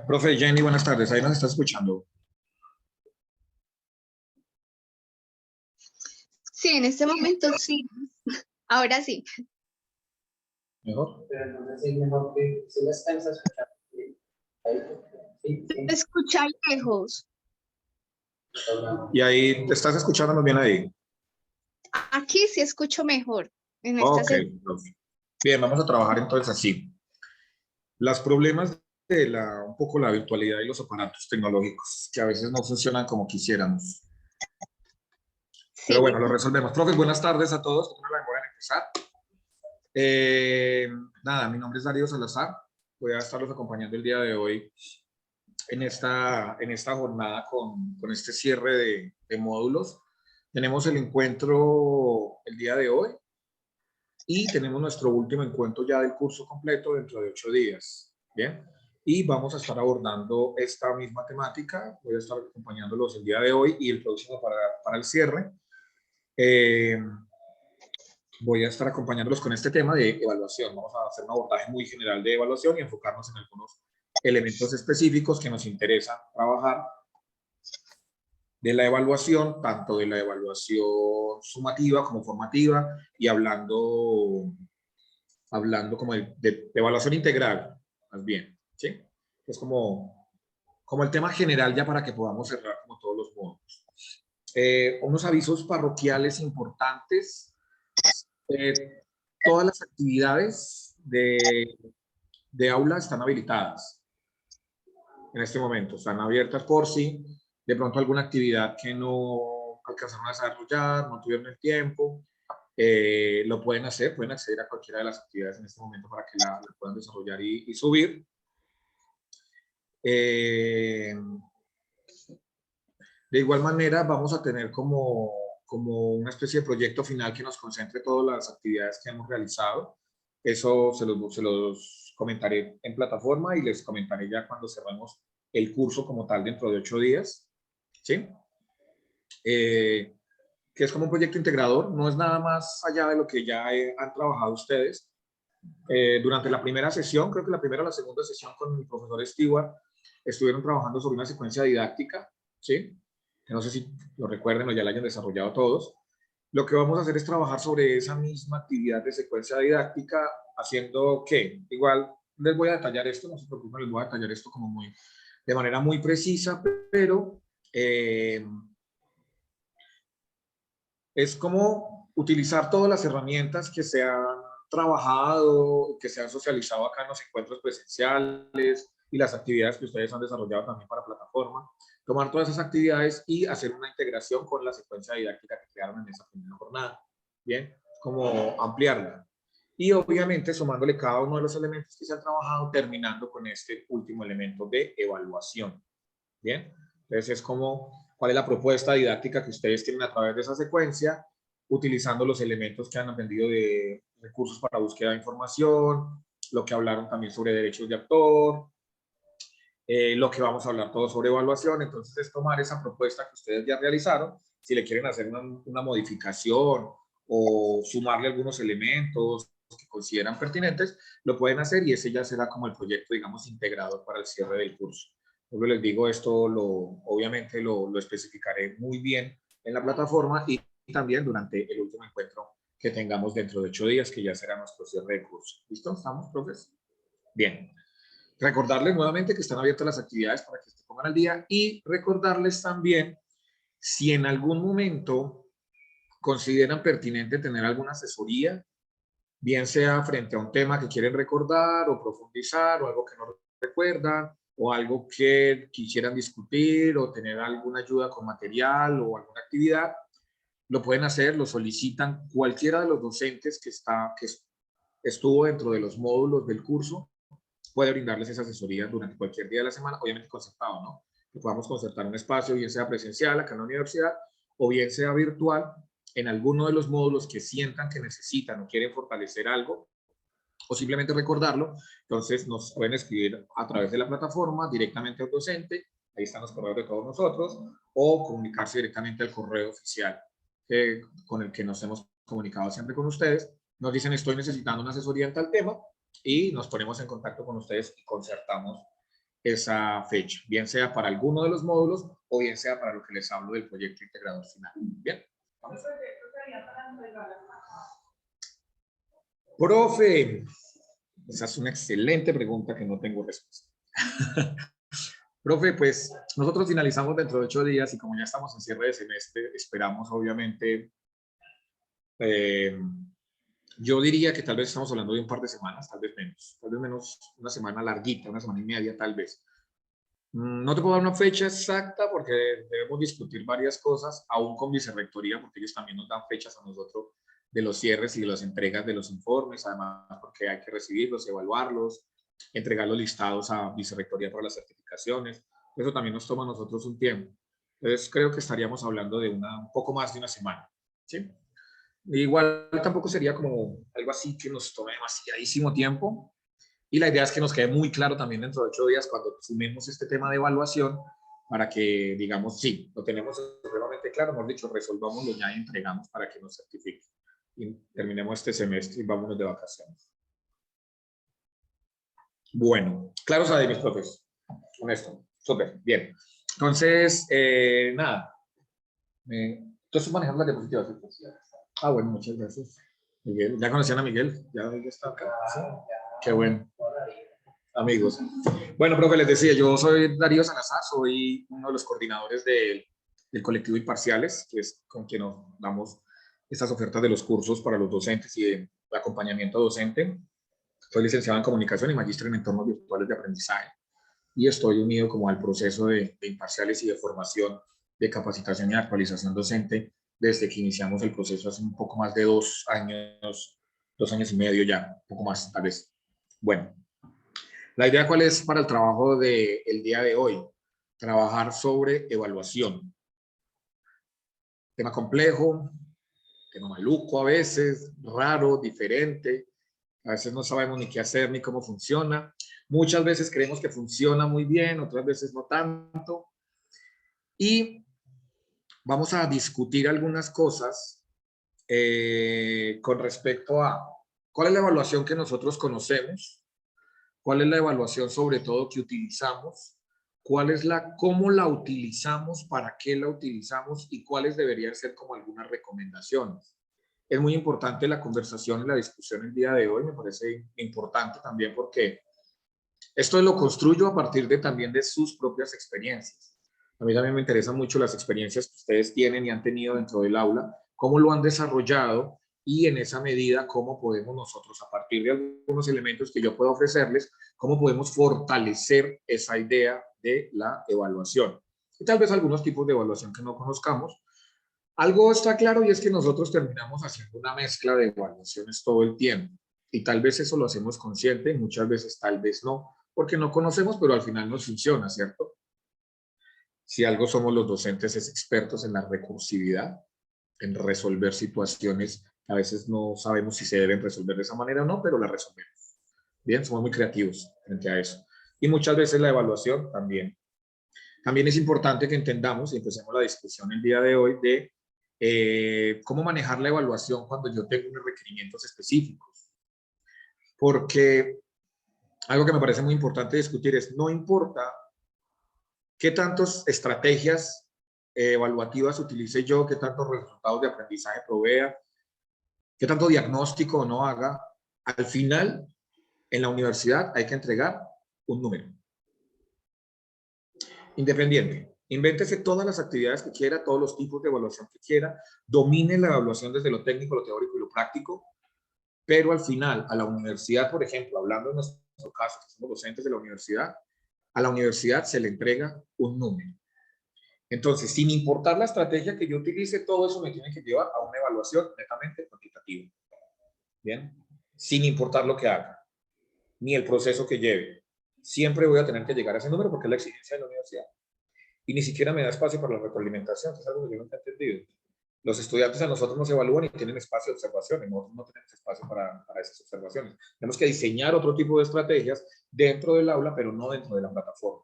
Profe Jenny, buenas tardes. Ahí nos está escuchando. Sí, en este momento sí. Ahora sí. ¿Mejor? Pero entonces es mejor que si la estás escuchando. Se escucha lejos. Y ahí, ¿te estás escuchándonos bien ahí? Aquí sí escucho mejor. En esta Ok, profe. Bien, vamos a trabajar entonces así. Los problemas de un poco la virtualidad y los aparatos tecnológicos, que a veces no funcionan como quisiéramos. Pero bueno, lo resolvemos. Profes, buenas tardes a todos. ¿Cómo la voy a empezar? Nada, mi nombre es Darío Salazar. Voy a estarlos acompañando el día de hoy en esta jornada con este cierre de módulos. Tenemos el encuentro el día de hoy y tenemos nuestro último encuentro ya del curso completo dentro de 8 días. Bien, y vamos a estar abordando esta misma temática. Voy a estar acompañándolos el día de hoy y el próximo para el cierre. Voy a estar acompañándolos con este tema de evaluación. Vamos a hacer un abordaje muy general de evaluación y enfocarnos en algunos elementos específicos que nos interesa trabajar de la evaluación, tanto de la evaluación sumativa como formativa, y hablando como de evaluación integral, más bien, ¿sí? Es como el tema general ya para que podamos cerrar como todos los módulos. Unos avisos parroquiales importantes. Todas las actividades de aula están habilitadas en este momento, están abiertas por si de pronto alguna actividad que no alcanzaron a desarrollar, no tuvieron el tiempo, lo pueden hacer, pueden acceder a cualquiera de las actividades en este momento para que la puedan desarrollar y subir. De igual manera, vamos a tener como una especie de proyecto final que nos concentre todas las actividades que hemos realizado. Eso se los comentaré en plataforma y les comentaré ya cuando cerremos el curso como tal dentro de 8 días. ¿Sí? Que es como un proyecto integrador, no es nada más allá de lo que ya han trabajado ustedes. Durante la primera sesión, creo que la primera o la segunda sesión con el profesor Stewart, estuvieron trabajando sobre una secuencia didáctica, ¿sí? Que no sé si lo recuerden o ya la hayan desarrollado todos. Lo que vamos a hacer es trabajar sobre esa misma actividad de secuencia didáctica, haciendo que, igual les voy a detallar esto, no se preocupen, les voy a detallar esto como de manera muy precisa, pero es como utilizar todas las herramientas que se han trabajado, que se han socializado acá en los encuentros presenciales y las actividades que ustedes han desarrollado también para plataforma, tomar todas esas actividades y hacer una integración con la secuencia didáctica que crearon en esa primera jornada. Bien, como ampliarla. Y obviamente sumándole cada uno de los elementos que se han trabajado, terminando con este último elemento de evaluación. Bien, entonces es como cuál es la propuesta didáctica que ustedes tienen a través de esa secuencia, utilizando los elementos que han aprendido de recursos para búsqueda de información, lo que hablaron también sobre derechos de autor, lo que vamos a hablar todo sobre evaluación. Entonces es tomar esa propuesta que ustedes ya realizaron, si le quieren hacer una modificación o sumarle algunos elementos que consideran pertinentes, lo pueden hacer y ese ya será como el proyecto, digamos, integrador para el cierre del curso. Como les digo, esto obviamente lo especificaré muy bien en la plataforma y también durante el último encuentro que tengamos dentro de 8 días, que ya será nuestro cierre de curso. ¿Listo? ¿Estamos, profes? Bien. Recordarles nuevamente que están abiertas las actividades para que se pongan al día y recordarles también si en algún momento consideran pertinente tener alguna asesoría, bien sea frente a un tema que quieren recordar o profundizar o algo que no recuerdan o algo que quisieran discutir o tener alguna ayuda con material o alguna actividad, lo pueden hacer, lo solicitan cualquiera de los docentes que estuvo dentro de los módulos del curso, puede brindarles esa asesoría durante cualquier día de la semana, obviamente concertado, ¿no? Que podamos concertar un espacio, bien sea presencial acá en la universidad o bien sea virtual, en alguno de los módulos que sientan que necesitan o quieren fortalecer algo, o simplemente recordarlo. Entonces nos pueden escribir a través de la plataforma directamente al docente, ahí están los correos de todos nosotros, o comunicarse directamente al correo oficial con el que nos hemos comunicado siempre con ustedes. Nos dicen estoy necesitando una asesoría en tal tema y nos ponemos en contacto con ustedes y concertamos esa fecha, bien sea para alguno de los módulos o bien sea para lo que les hablo del proyecto integrador final. Bien. Vamos. Profe, esa es una excelente pregunta que no tengo respuesta. Profe, pues nosotros finalizamos dentro de 8 días y como ya estamos en cierre de semestre, esperamos obviamente, yo diría que tal vez estamos hablando de un par de semanas, tal vez menos una semana larguita, una semana y media tal vez. No te puedo dar una fecha exacta porque debemos discutir varias cosas, aún con vicerrectoría, porque ellos también nos dan fechas a nosotros de los cierres y de las entregas de los informes, además porque hay que recibirlos, evaluarlos, entregar los listados a vicerrectoría para las certificaciones. Eso también nos toma a nosotros un tiempo. Entonces creo que estaríamos hablando de un poco más de una semana, ¿sí? Igual tampoco sería como algo así que nos tome demasiadísimo tiempo. Y la idea es que nos quede muy claro también dentro de 8 días cuando sumemos este tema de evaluación para que digamos, sí, lo tenemos supremamente claro, hemos dicho, resolvámoslo ya y entregamos para que nos certifique. Y terminemos este semestre y vámonos de vacaciones. Bueno, claros a mis profes, con esto, súper, bien. Entonces, nada, ¿tú estás manejando las diapositivas? Ah, bueno, muchas gracias. Miguel, ¿ya conocían a Miguel? ¿Ya está acá? ¿Sí? Qué bueno. Amigos. Bueno, profe, les decía, yo soy Darío Salazar, soy uno de los coordinadores del colectivo Imparciales, que es con quien nos damos estas ofertas de los cursos para los docentes y de acompañamiento docente. Soy licenciado en comunicación y magíster en entornos virtuales de aprendizaje y estoy unido como al proceso de Imparciales y de formación, de capacitación y actualización docente desde que iniciamos el proceso hace un poco más de 2 años y medio ya, un poco más tal vez. Bueno, la idea cuál es para el trabajo del día de hoy, trabajar sobre evaluación. Tema complejo, tema maluco a veces, raro, diferente, a veces no sabemos ni qué hacer ni cómo funciona. Muchas veces creemos que funciona muy bien, otras veces no tanto. Y vamos a discutir algunas cosas con respecto a cuál es la evaluación que nosotros conocemos, cuál es la evaluación sobre todo que utilizamos, cómo la utilizamos, para qué la utilizamos y cuáles deberían ser como algunas recomendaciones. Es muy importante la conversación y la discusión el día de hoy, me parece importante también porque esto lo construyo a partir también de sus propias experiencias. A mí también me interesan mucho las experiencias que ustedes tienen y han tenido dentro del aula, cómo lo han desarrollado y en esa medida cómo podemos nosotros, a partir de algunos elementos que yo puedo ofrecerles, cómo podemos fortalecer esa idea de la evaluación. Y tal vez algunos tipos de evaluación que no conozcamos. Algo está claro y es que nosotros terminamos haciendo una mezcla de evaluaciones todo el tiempo. Y tal vez eso lo hacemos consciente y muchas veces tal vez no, porque no conocemos, pero al final nos funciona, ¿cierto? Si algo somos los docentes es expertos en la recursividad, en resolver situaciones que a veces no sabemos si se deben resolver de esa manera o no, pero la resolvemos. Bien, somos muy creativos frente a eso. Y muchas veces la evaluación también. También es importante que entendamos y empecemos la discusión el día de hoy de cómo manejar la evaluación cuando yo tengo unos requerimientos específicos. Porque algo que me parece muy importante discutir es, no importa qué tantas estrategias evaluativas utilice yo, qué tantos resultados de aprendizaje provea, qué tanto diagnóstico no haga, al final, en la universidad hay que entregar un número. Independiente. Invéntese todas las actividades que quiera, todos los tipos de evaluación que quiera, domine la evaluación desde lo técnico, lo teórico y lo práctico, pero al final, a la universidad, por ejemplo, hablando en nuestro caso, que somos docentes de la universidad, a la universidad se le entrega un número. Entonces, sin importar la estrategia que yo utilice, todo eso me tiene que llevar a una evaluación netamente cuantitativa. ¿Bien? Sin importar lo que haga, ni el proceso que lleve. Siempre voy a tener que llegar a ese número porque es la exigencia de la universidad. Y ni siquiera me da espacio para la retroalimentación, que es algo que yo nunca he entendido. Los estudiantes a nosotros nos evalúan y tienen espacio de observación, y nosotros no tenemos espacio para esas observaciones. Tenemos que diseñar otro tipo de estrategias dentro del aula, pero no dentro de la plataforma.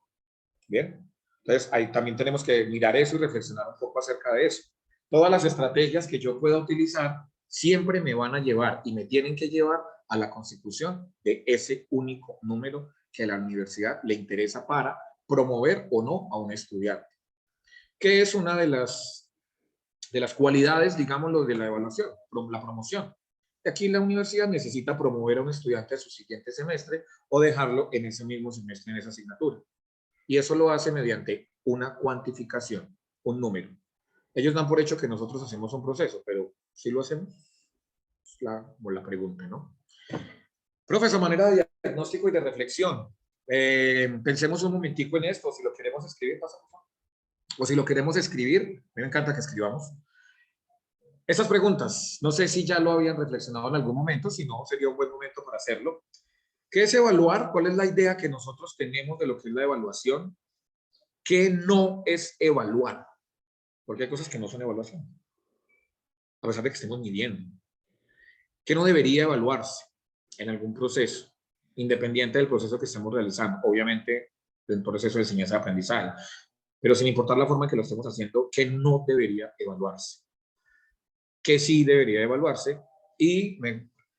Bien, entonces ahí también tenemos que mirar eso y reflexionar un poco acerca de eso. Todas las estrategias que yo pueda utilizar siempre me van a llevar y me tienen que llevar a la consecución de ese único número que a la universidad le interesa para promover o no a un estudiante. ¿Qué es una de las cualidades, digámoslo, de la evaluación? La promoción. Aquí la universidad necesita promover a un estudiante a su siguiente semestre o dejarlo en ese mismo semestre, en esa asignatura. Y eso lo hace mediante una cuantificación, un número. Ellos dan por hecho que nosotros hacemos un proceso, pero ¿sí lo hacemos? Es la pregunta, ¿no? Profesor, manera de diagnóstico y de reflexión. Pensemos un momentico en esto. Si lo queremos escribir, pasamos. O si lo queremos escribir, a mí me encanta que escribamos. Estas preguntas, no sé si ya lo habían reflexionado en algún momento, si no, sería un buen momento para hacerlo. ¿Qué es evaluar? ¿Cuál es la idea que nosotros tenemos de lo que es la evaluación? ¿Qué no es evaluar? Porque hay cosas que no son evaluación, a pesar de que estemos midiendo. ¿Qué no debería evaluarse en algún proceso, independiente del proceso que estemos realizando? Obviamente, del proceso de enseñanza y aprendizaje, pero sin importar la forma en que lo estemos haciendo, ¿qué no debería evaluarse? ¿Qué sí debería evaluarse? Y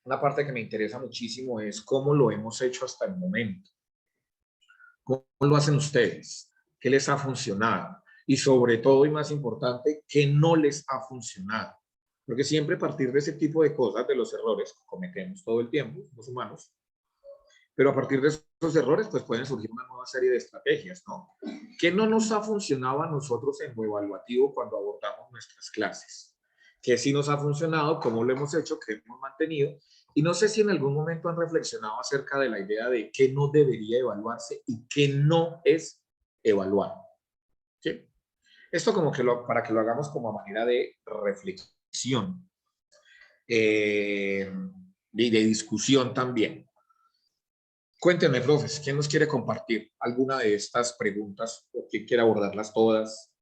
una parte que me interesa muchísimo es cómo lo hemos hecho hasta el momento. ¿Cómo lo hacen ustedes? ¿Qué les ha funcionado? Y sobre todo, y más importante, ¿qué no les ha funcionado? Porque siempre a partir de ese tipo de cosas, de los errores que cometemos todo el tiempo, los humanos, pero a partir de esos errores, pues pueden surgir una nueva serie de estrategias, ¿no? ¿Qué no nos ha funcionado a nosotros en lo evaluativo cuando abordamos nuestras clases? ¿Qué sí nos ha funcionado? ¿Cómo lo hemos hecho? ¿Qué hemos mantenido? Y no sé si en algún momento han reflexionado acerca de la idea de qué no debería evaluarse y qué no es evaluar. ¿Sí? Esto como que para que lo hagamos como a manera de reflexión y de discusión también. Cuéntenme, profes, ¿quién nos quiere compartir alguna de estas preguntas o quién quiere abordarlas todas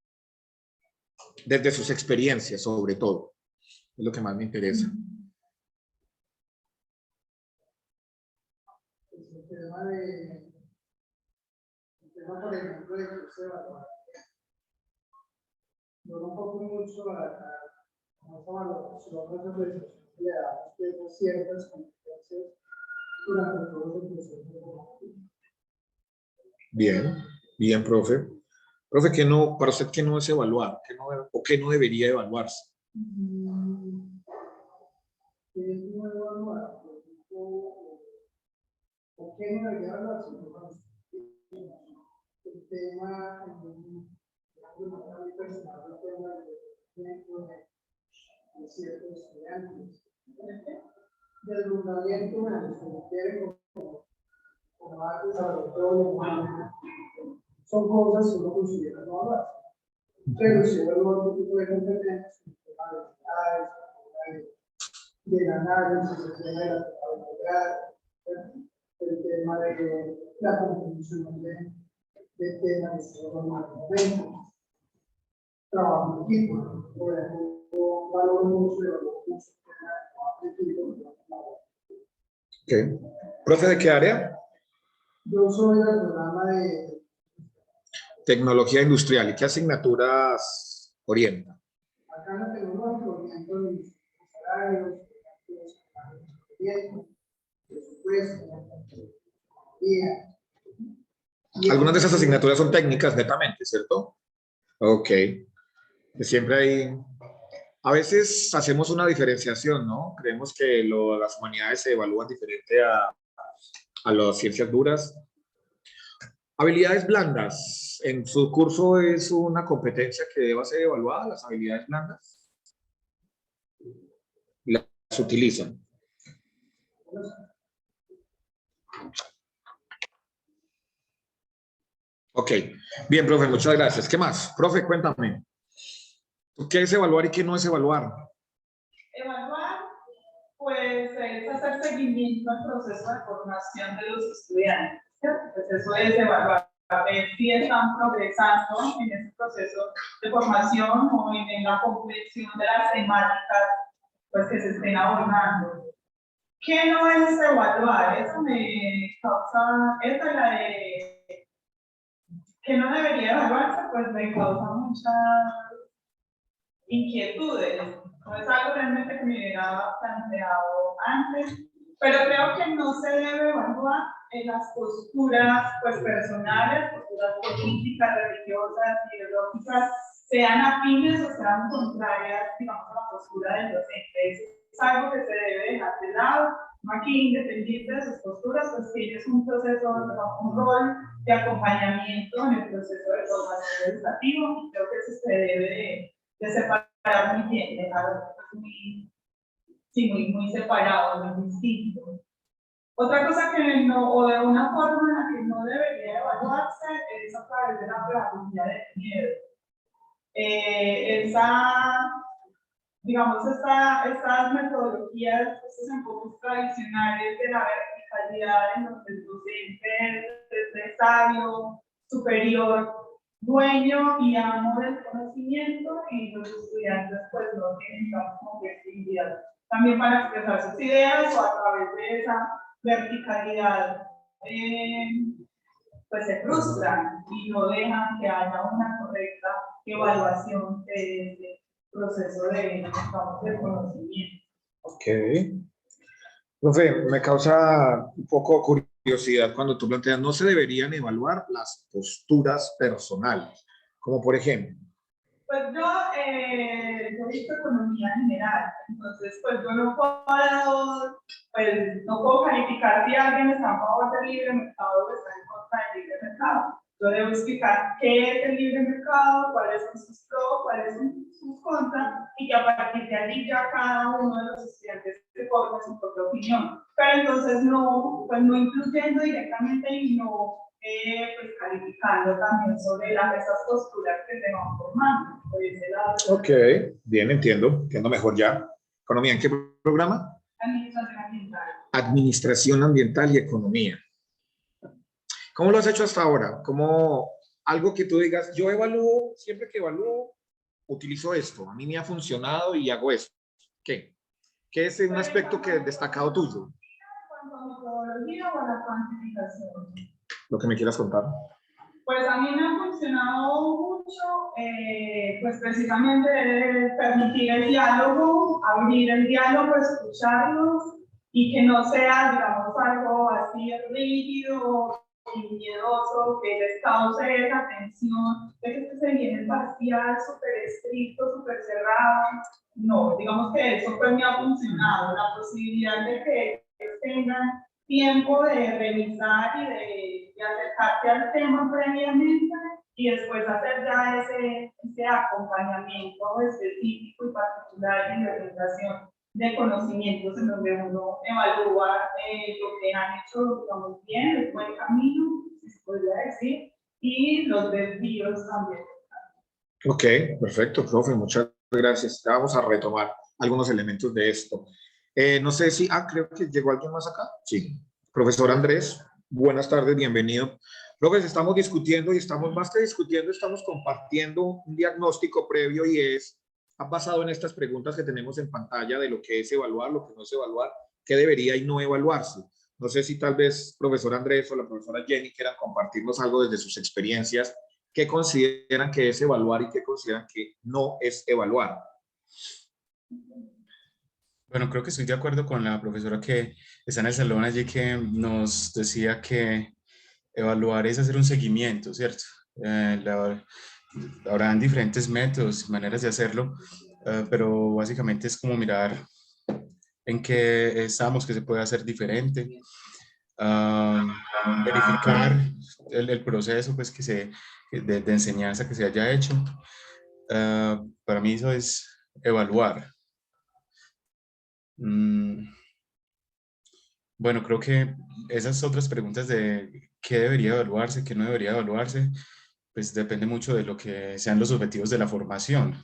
desde sus experiencias, sobre todo? Es lo que más me interesa. El tema, por ejemplo, de que se evalúa. Yo no pongo mucho a valoración que le damos de ciertas competencias durante todo el proceso. Bien, bien, profe. Profe, ¿qué no, para usted qué no es evaluar? ¿Qué no, o qué no debería evaluarse? ¿Qué no evaluar? ¿O qué no debería evaluarse? El tema personal, el tema de ciertos estudiantes. Deslumbramiento se refiere como algo sobre todo son cosas que uno considera no hablar. Pero si uno otro tipo de competencias, de análisis, el tema de la topografía, el tema de la contribución de temas de trabajo en equipo, por ejemplo, valoro mucho de equipo. Okay. ¿Profe de qué área? Yo soy del programa de Tecnología industrial. ¿Y qué asignaturas orienta? acá en el tecnológico, los salarios, presupuesto, Algunas de esas asignaturas son técnicas netamente, ¿cierto? Ok. Siempre hay... A veces hacemos una diferenciación, ¿no? Creemos que las humanidades se evalúan diferente a las ciencias duras. Habilidades blandas. ¿En su curso es una competencia que deba ser evaluada, las habilidades blandas? ¿Las utilizan? Ok. Bien, profe, muchas gracias. ¿Qué más? Profe, cuéntame. ¿Qué es evaluar y qué no es evaluar? Evaluar, pues, es hacer seguimiento al proceso de formación de los estudiantes, ¿cierto? Pues eso es evaluar. ver si están progresando en ese proceso de formación o en la comprensión de las temáticas pues, que se estén abordando. ¿Qué no es evaluar? Eso me causa, esa es la de que no debería evaluarse, pues me causa muchas inquietudes. No es algo realmente que me hubiera planteado antes, pero creo que no se debe evaluar en las posturas pues, personales, posturas políticas, religiosas, ideológicas, sean afines o sean contrarias, digamos, a la postura del docente. Es algo que se debe dejar de lado. Aquí, independiente de sus posturas, pues tienes un proceso, un rol de acompañamiento en el proceso de formación educativa, y creo que eso se debe de separar muy bien, dejarlo muy separado, muy distinto. Otra cosa que no, o de una forma en la que no debería evaluarse, es a través de la pedagogía del miedo. Digamos, estas metodologías, estos enfoques tradicionales de la verticalidad en los que el docente es necesario, superior, dueño y amo del conocimiento, y los estudiantes pues no tienen tanta flexibilidad también para expresar sus ideas, o a través de esa verticalidad pues se frustran y no dejan que haya una correcta evaluación de este proceso de conocimiento. Ok. Profe, me causa un poco curiosidad cuando tú planteas, no se deberían evaluar las posturas personales, como por ejemplo. Pues yo he visto economía general, entonces pues yo no puedo calificar si alguien está a favor del libre mercado o está en contra del libre mercado. Yo debo explicar qué es el libre mercado, cuáles son sus pros, cuáles son sus contras, y que a partir de allí ya cada uno de los estudiantes se forme su propia opinión. Pero entonces no incluyendo directamente y no pues calificando también sobre esas posturas que se van formando por ese lado. Ok, bien, entiendo mejor ya. ¿Economía en qué programa? Administración ambiental. Administración ambiental y economía. ¿Cómo lo has hecho hasta ahora? ¿Cómo algo que tú digas, yo evalúo, siempre que evalúo, utilizo esto, a mí me ha funcionado y hago esto? ¿Qué? ¿Qué es un aspecto que destacado tuyo? ¿Cuánto a metodología o a la cuantificación? Lo que me quieras contar. Pues a mí me ha funcionado mucho, pues precisamente permitir el diálogo, abrir el diálogo, escucharlos, y que no sea, digamos, algo así rígido y miedoso, que les cause esa tensión de que este se viene parcial, súper estricto, súper cerrado. No, digamos que eso pues me ha funcionado, la posibilidad de que ellos tengan tiempo de revisar y de acercarse al tema previamente, y después hacer ya ese acompañamiento específico y particular en la orientación de conocimientos, en donde uno evalúa lo que han hecho, digamos, bien, el buen camino, si se podría decir, y los desvíos también. Ok, perfecto, profe, muchas gracias. Ya vamos a retomar algunos elementos de esto. No sé si, creo que llegó alguien más acá. Sí. Profesor Andrés, buenas tardes, bienvenido. Profes, estamos discutiendo y estamos más que discutiendo, estamos compartiendo un diagnóstico previo, y es basado en estas preguntas que tenemos en pantalla de lo que es evaluar, lo que no es evaluar, qué debería y no evaluarse. No sé si tal vez profesor Andrés o la profesora Jenny quieran compartirnos algo desde sus experiencias, qué consideran que es evaluar y qué consideran que no es evaluar. Bueno, creo que estoy de acuerdo con la profesora que está en el salón allí, que nos decía que evaluar es hacer un seguimiento, ¿cierto? Habrán diferentes métodos y maneras de hacerlo, pero básicamente es como mirar en qué estamos, qué se puede hacer diferente, verificar el proceso pues, de enseñanza que se haya hecho. Para mí eso es evaluar. Bueno, creo que esas otras preguntas de qué debería evaluarse, qué no debería evaluarse, pues depende mucho de lo que sean los objetivos de la formación.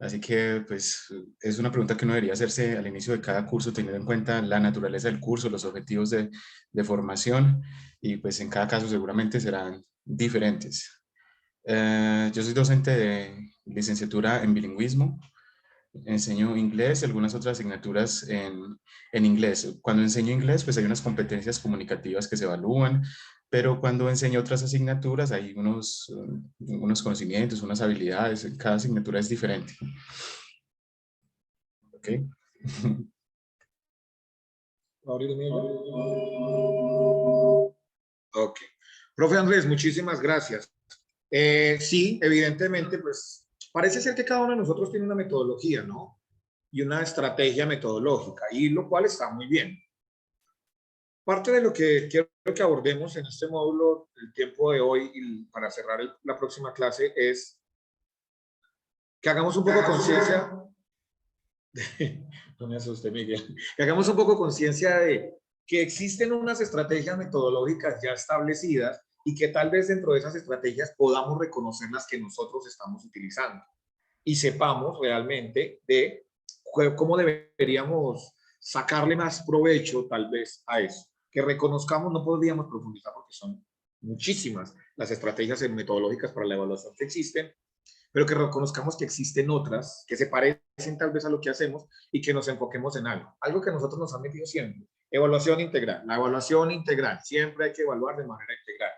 Así que, pues, es una pregunta que uno debería hacerse al inicio de cada curso, teniendo en cuenta la naturaleza del curso, los objetivos de formación, y pues en cada caso seguramente serán diferentes. Yo soy docente de licenciatura en bilingüismo. Enseño inglés y algunas otras asignaturas en inglés. Cuando enseño inglés, pues hay unas competencias comunicativas que se evalúan, pero cuando enseño otras asignaturas hay unos conocimientos, unas habilidades. Cada asignatura es diferente. ¿Ok? Ok. Profe Andrés, muchísimas gracias. Sí, evidentemente, pues parece ser que cada uno de nosotros tiene una metodología, ¿no? Y una estrategia metodológica, y lo cual está muy bien. Parte de lo que quiero que abordemos en este módulo, el tiempo de hoy, y para cerrar la próxima clase, es que hagamos un poco conciencia, no me asuste, Miguel, que hagamos un poco conciencia de que existen unas estrategias metodológicas ya establecidas y que tal vez dentro de esas estrategias podamos reconocer las que nosotros estamos utilizando y sepamos realmente de cómo deberíamos sacarle más provecho tal vez a eso. Que reconozcamos, no podríamos profundizar porque son muchísimas las estrategias metodológicas para la evaluación que existen, pero que reconozcamos que existen otras que se parecen tal vez a lo que hacemos y que nos enfoquemos en algo. Algo que nosotros nos han metido siempre. Evaluación integral. La evaluación integral. Siempre hay que evaluar de manera integral.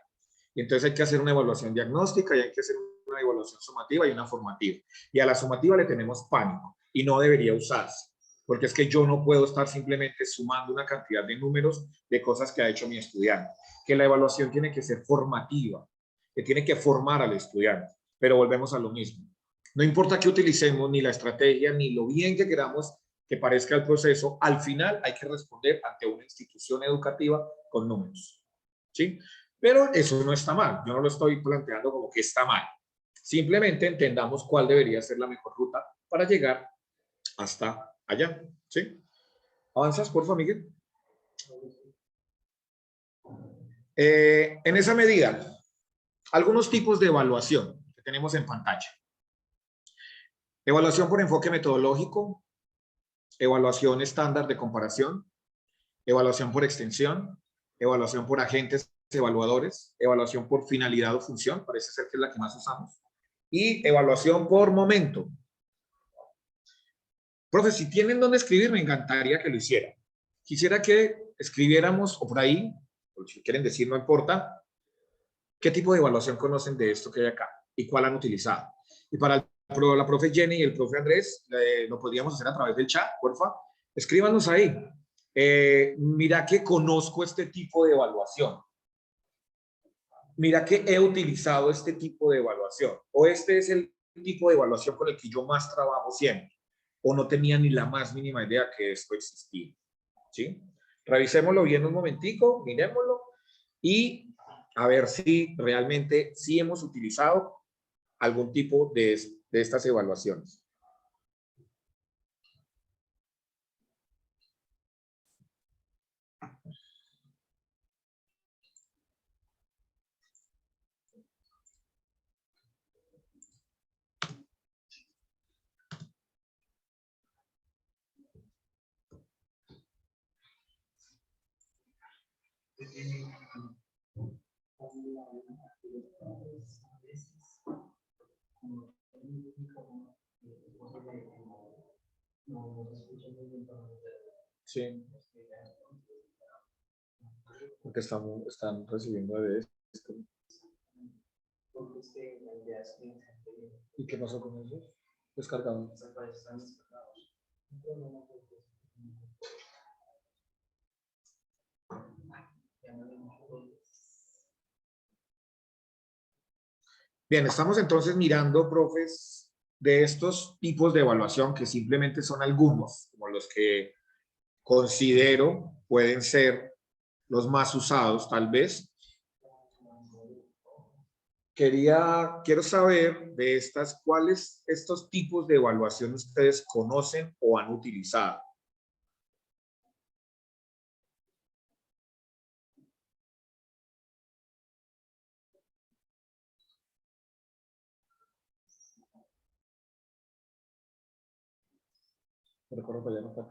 Y entonces hay que hacer una evaluación diagnóstica y hay que hacer una evaluación sumativa y una formativa. Y a la sumativa le tenemos pánico y no debería usarse. Porque es que yo no puedo estar simplemente sumando una cantidad de números de cosas que ha hecho mi estudiante. Que la evaluación tiene que ser formativa, que tiene que formar al estudiante. Pero volvemos a lo mismo. No importa qué utilicemos, ni la estrategia, ni lo bien que queramos que parezca el proceso, al final hay que responder ante una institución educativa con números. ¿Sí? Pero eso no está mal. Yo no lo estoy planteando como que está mal. Simplemente entendamos cuál debería ser la mejor ruta para llegar hasta allá. ¿Sí? ¿Avanzas, por favor, Miguel? En esa medida, algunos tipos de evaluación que tenemos en pantalla. Evaluación por enfoque metodológico, evaluación estándar de comparación, evaluación por extensión, evaluación por agentes evaluadores, evaluación por finalidad o función, parece ser que es la que más usamos, y evaluación por momento. Profe, si tienen dónde escribir, me encantaría que lo hicieran. Quisiera que escribiéramos, o por ahí, o si quieren decir, no importa, qué tipo de evaluación conocen de esto que hay acá y cuál han utilizado. Y para la profe Jenny y el profe Andrés, lo podríamos hacer a través del chat, porfa. Escríbanos ahí. Mira que conozco este tipo de evaluación. Mira que he utilizado este tipo de evaluación. O este es el tipo de evaluación con el que yo más trabajo siempre. O no tenía ni la más mínima idea que esto existía. ¿Sí? Revisémoslo bien un momentico, miremoslo y a ver si realmente sí hemos utilizado algún tipo de estas evaluaciones. Sí. Porque están recibiendo de esto. ¿Y qué pasó con eso? Descargado. Bien, estamos entonces mirando, profes, de estos tipos de evaluación que simplemente son algunos, como los que considero pueden ser los más usados, tal vez. Quiero saber de estas, ¿cuáles estos tipos de evaluación ustedes conocen o han utilizado? Recuerdo que ya no está.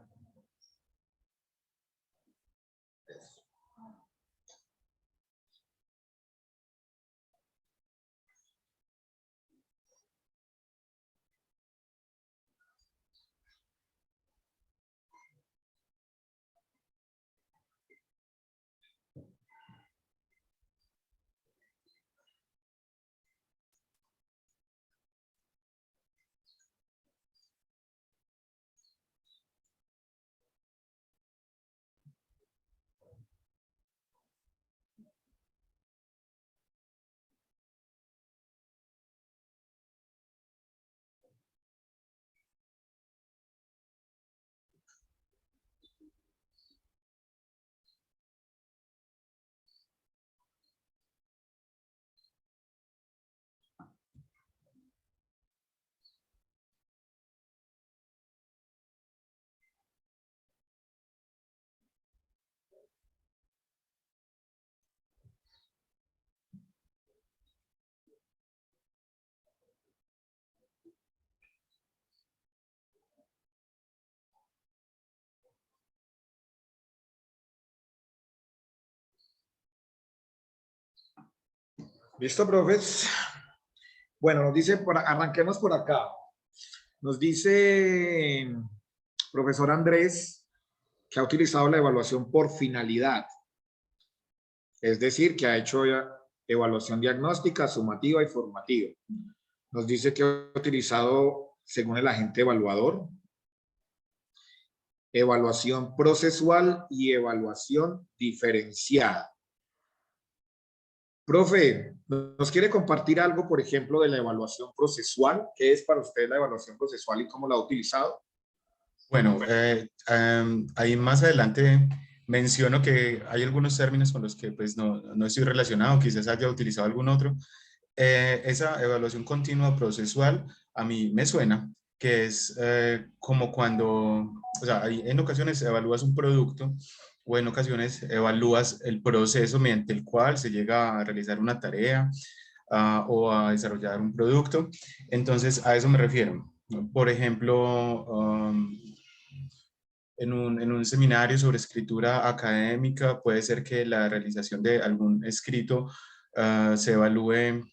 ¿Listo, profes? Bueno, nos dice, arranquemos por acá. Nos dice profesor Andrés que ha utilizado la evaluación por finalidad. Es decir, que ha hecho evaluación diagnóstica, sumativa y formativa. Nos dice que ha utilizado, según el agente evaluador, evaluación procesual y evaluación diferenciada. Profe, ¿nos quiere compartir algo, por ejemplo, de la evaluación procesual? ¿Qué es para usted la evaluación procesual y cómo la ha utilizado? Bueno, ahí más adelante menciono que hay algunos términos con los que pues no estoy relacionado, quizás haya utilizado algún otro. Esa evaluación continua procesual a mí me suena que es como cuando, o sea, en ocasiones evalúas un producto o en ocasiones evalúas el proceso mediante el cual se llega a realizar una tarea o a desarrollar un producto. Entonces, a eso me refiero. Por ejemplo, en un seminario sobre escritura académica, puede ser que la realización de algún escrito se evalúe,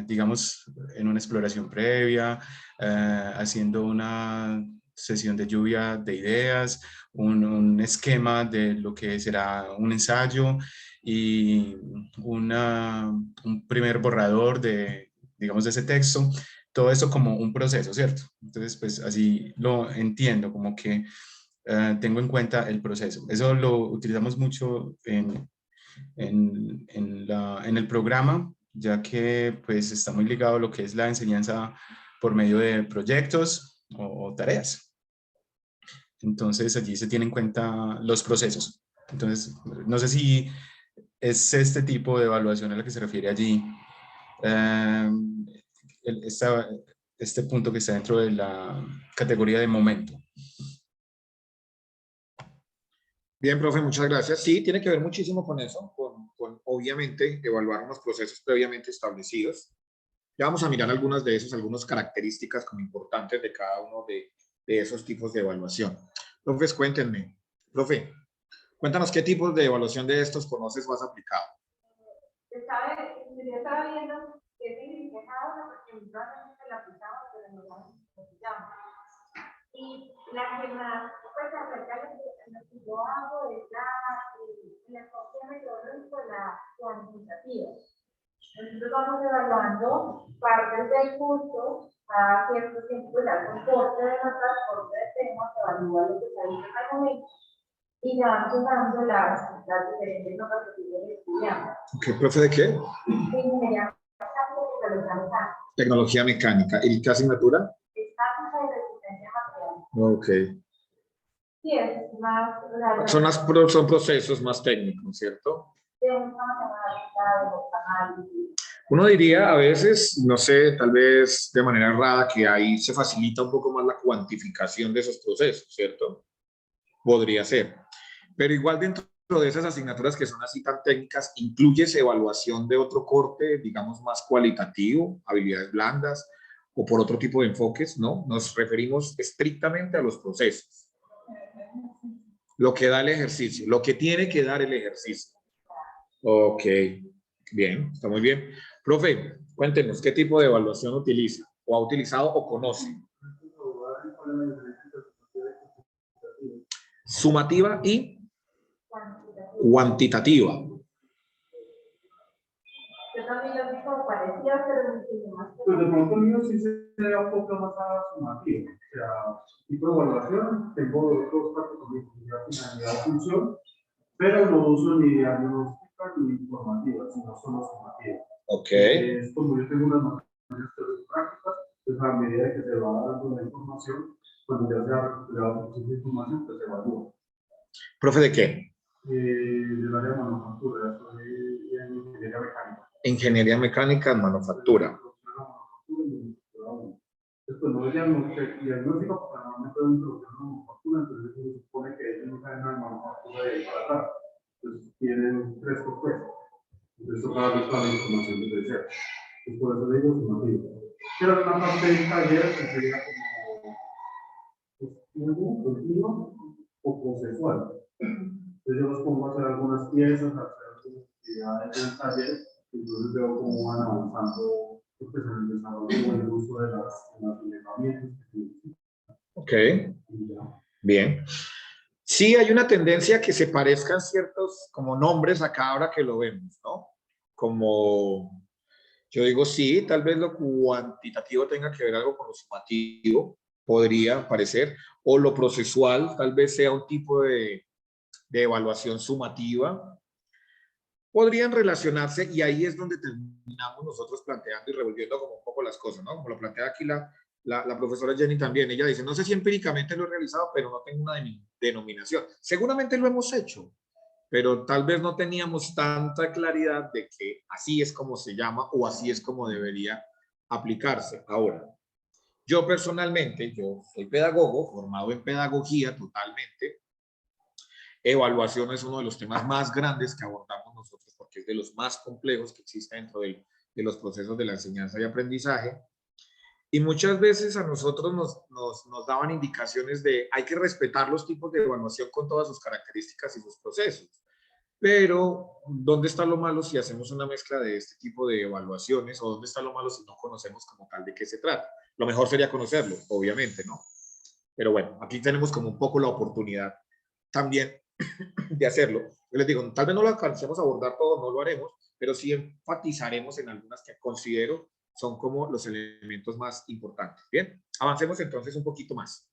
digamos, en una exploración previa, haciendo una sesión de lluvia de ideas, un esquema de lo que será un ensayo y un primer borrador de, digamos, de ese texto. Todo eso como un proceso, ¿cierto? Entonces, pues así lo entiendo, como que tengo en cuenta el proceso. Eso lo utilizamos mucho en el programa, ya que pues está muy ligado a lo que es la enseñanza por medio de proyectos o tareas. Entonces allí se tienen en cuenta los procesos. Entonces, no sé si es este tipo de evaluación a la que se refiere allí. Este punto que está dentro de la categoría de momento. Bien, profe, muchas gracias. Sí, tiene que ver muchísimo con eso, con obviamente evaluar unos procesos previamente establecidos. Ya vamos a mirar algunas de esas, algunas características como importantes de cada uno de esos tipos de evaluación. Profes, cuéntenme. Profe, cuéntanos qué tipos de evaluación de estos conoces más aplicado. Yo estaba viendo qué significaba porque mi padre se la aplicaba, pero no la necesitamos. Y la que más pues acerca de lo que yo hago es el enfoque metodológico, la cuantitativa. Nosotros vamos evaluando partes del curso, cada cierto tiempo ya con corte de notas, corte de temas, se evalúa lo que se ha visto en el momento y ya van sumando las diferentes notas que tiene el estudiante. ¿Qué, profe, de qué? Ingeniería mecánica. Tecnología mecánica. ¿Y qué asignatura? Estática y resistencia material. Ok. Sí, es más... Son procesos más técnicos, ¿cierto? De una matemática, de los análisis. Uno diría a veces, no sé, tal vez de manera errada, que ahí se facilita un poco más la cuantificación de esos procesos, ¿cierto? Podría ser. Pero igual dentro de esas asignaturas que son así tan técnicas, ¿incluyes evaluación de otro corte, digamos, más cualitativo, habilidades blandas, o por otro tipo de enfoques? No, nos referimos estrictamente a los procesos. Lo que da el ejercicio, lo que tiene que dar el ejercicio. Ok, bien, está muy bien. Profe, cuéntenos, ¿qué tipo de evaluación utiliza, o ha utilizado o conoce? Sumativa y cuantitativa. Yo también lo digo parecía, pero no más. Pues de pronto el mío sí se da un poco más a sumativo. O sea, tipo de evaluación, tengo dos partes cognitivas, finalidad, función, pero no uso ni diagnóstica ni informativa, sino solo sumativa. Ok. Es como yo tengo unas materias prácticas, pues a medida que se va dando la información, cuando ya se da la información, pues se evalúa. ¿Profe de qué? Del área de manufactura, soy en ingeniería mecánica. Ingeniería mecánica en manufactura. Después no es diagnóstico, porque normalmente es introducción a la manufactura, entonces se supone que ellos no saben nada de manufactura de ahí para atrás. Entonces tienen 3 propuestas. Entonces toca darles toda la información desde cero. Entonces por eso le digo sumativo. Pero en una parte del taller que sería como continuo o procesual. Entonces yo los pongo a hacer algunas piezas, a hacer algunas actividades en el taller entonces veo cómo van avanzando pues, en el desarrollo y el uso de las herramientas que se necesitan. Ok, bien. Sí, hay una tendencia a que se parezcan ciertos como nombres acá ahora que lo vemos, ¿no? Como, yo digo, sí, tal vez lo cuantitativo tenga que ver algo con lo sumativo, podría parecer, o lo procesual tal vez sea un tipo de evaluación sumativa. Podrían relacionarse y ahí es donde terminamos nosotros planteando y revolviendo como un poco las cosas, ¿no? Como lo plantea aquí la profesora Jenny también. Ella dice, no sé si empíricamente lo he realizado, pero no tengo una denominación. Seguramente lo hemos hecho, pero tal vez no teníamos tanta claridad de que así es como se llama o así es como debería aplicarse. Ahora, yo personalmente, yo soy pedagogo, formado en pedagogía totalmente. Evaluación es uno de los temas más grandes que abordamos nosotros porque es de los más complejos que existe dentro de los procesos de la enseñanza y aprendizaje. Y muchas veces a nosotros nos daban indicaciones de hay que respetar los tipos de evaluación con todas sus características y sus procesos. Pero, ¿dónde está lo malo si hacemos una mezcla de este tipo de evaluaciones? ¿O dónde está lo malo si no conocemos como tal de qué se trata? Lo mejor sería conocerlo, obviamente, ¿no? Pero bueno, aquí tenemos como un poco la oportunidad también de hacerlo. Yo les digo, tal vez no lo alcancemos a abordar todo, no lo haremos, pero sí enfatizaremos en algunas que considero son como los elementos más importantes. Bien, avancemos entonces un poquito más.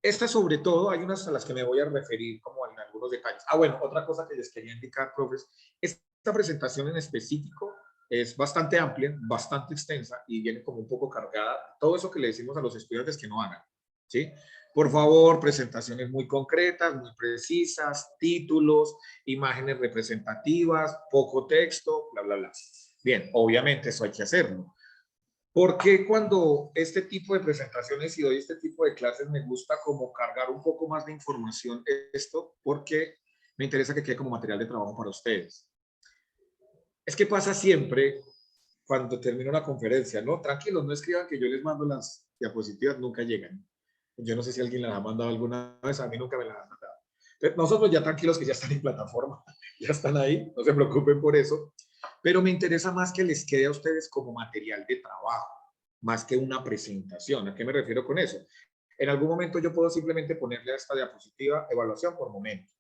Estas sobre todo, hay unas a las que me voy a referir como en algunos detalles. Ah, bueno, otra cosa que les quería indicar, profes, esta presentación en específico es bastante amplia, bastante extensa y viene como un poco cargada. Todo eso que le decimos a los estudiantes que no hagan, ¿sí? Por favor, presentaciones muy concretas, muy precisas, títulos, imágenes representativas, poco texto, bla, bla, bla. Bien, obviamente eso hay que hacerlo. ¿Por qué cuando este tipo de presentaciones y doy este tipo de clases me gusta como cargar un poco más de información esto? Porque me interesa que quede como material de trabajo para ustedes. Es que pasa siempre cuando termino una conferencia, ¿no? Tranquilos, no escriban que yo les mando las diapositivas, nunca llegan. Yo no sé si alguien las ha mandado alguna vez, a mí nunca me las han mandado. Entonces, nosotros ya tranquilos que ya están en plataforma, ya están ahí, no se preocupen por eso. Pero me interesa más que les quede a ustedes como material de trabajo, más que una presentación. ¿A qué me refiero con eso? En algún momento yo puedo simplemente ponerle a esta diapositiva evaluación por momento.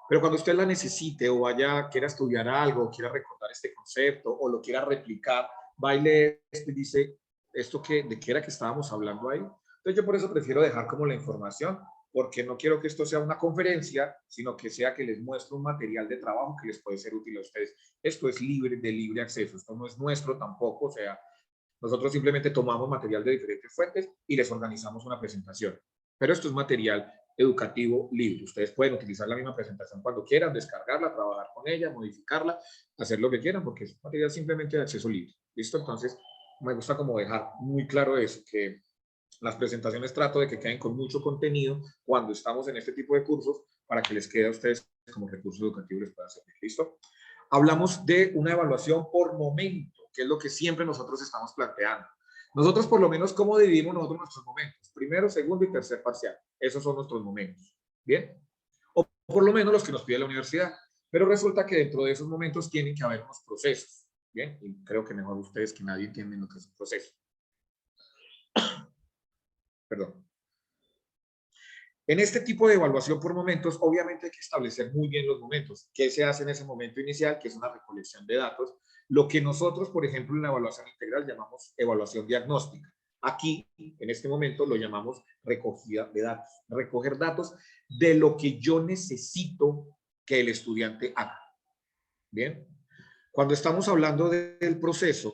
Pero cuando usted la necesite o vaya, quiera estudiar algo, quiera recordar este concepto o lo quiera replicar, va y lee y dice, ¿esto qué, de qué era que estábamos hablando ahí? Entonces yo por eso prefiero dejar como la información, porque no quiero que esto sea una conferencia, sino que sea que les muestre un material de trabajo que les puede ser útil a ustedes. Esto es libre, de libre acceso, esto no es nuestro tampoco, o sea, nosotros simplemente tomamos material de diferentes fuentes y les organizamos una presentación. Pero esto es material educativo libre. Ustedes pueden utilizar la misma presentación cuando quieran, descargarla, trabajar con ella, modificarla, hacer lo que quieran, porque es material simplemente de acceso libre. ¿Listo? Entonces, me gusta como dejar muy claro eso, que las presentaciones trato de que queden con mucho contenido cuando estamos en este tipo de cursos para que les quede a ustedes como recurso educativo les pueda servir. ¿Listo? Hablamos de una evaluación por momento, que es lo que siempre nosotros estamos planteando. Nosotros, por lo menos, ¿cómo dividimos nosotros nuestros momentos? Primero, segundo y tercer parcial. Esos son nuestros momentos. ¿Bien? O por lo menos los que nos pide la universidad. Pero resulta que dentro de esos momentos tienen que haber unos procesos. ¿Bien? Y creo que mejor ustedes que nadie entienden lo que es un proceso. Perdón. En este tipo de evaluación por momentos, obviamente hay que establecer muy bien los momentos. ¿Qué se hace en ese momento inicial? Que es una recolección de datos. Lo que nosotros, por ejemplo, en la evaluación integral llamamos evaluación diagnóstica. Aquí, en este momento, lo llamamos recogida de datos. Recoger datos de lo que yo necesito que el estudiante haga. Bien. Cuando estamos hablando del proceso,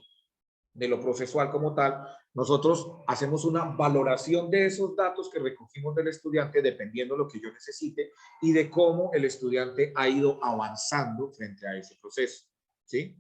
de lo procesual como tal, nosotros hacemos una valoración de esos datos que recogimos del estudiante dependiendo de lo que yo necesite y de cómo el estudiante ha ido avanzando frente a ese proceso, ¿sí?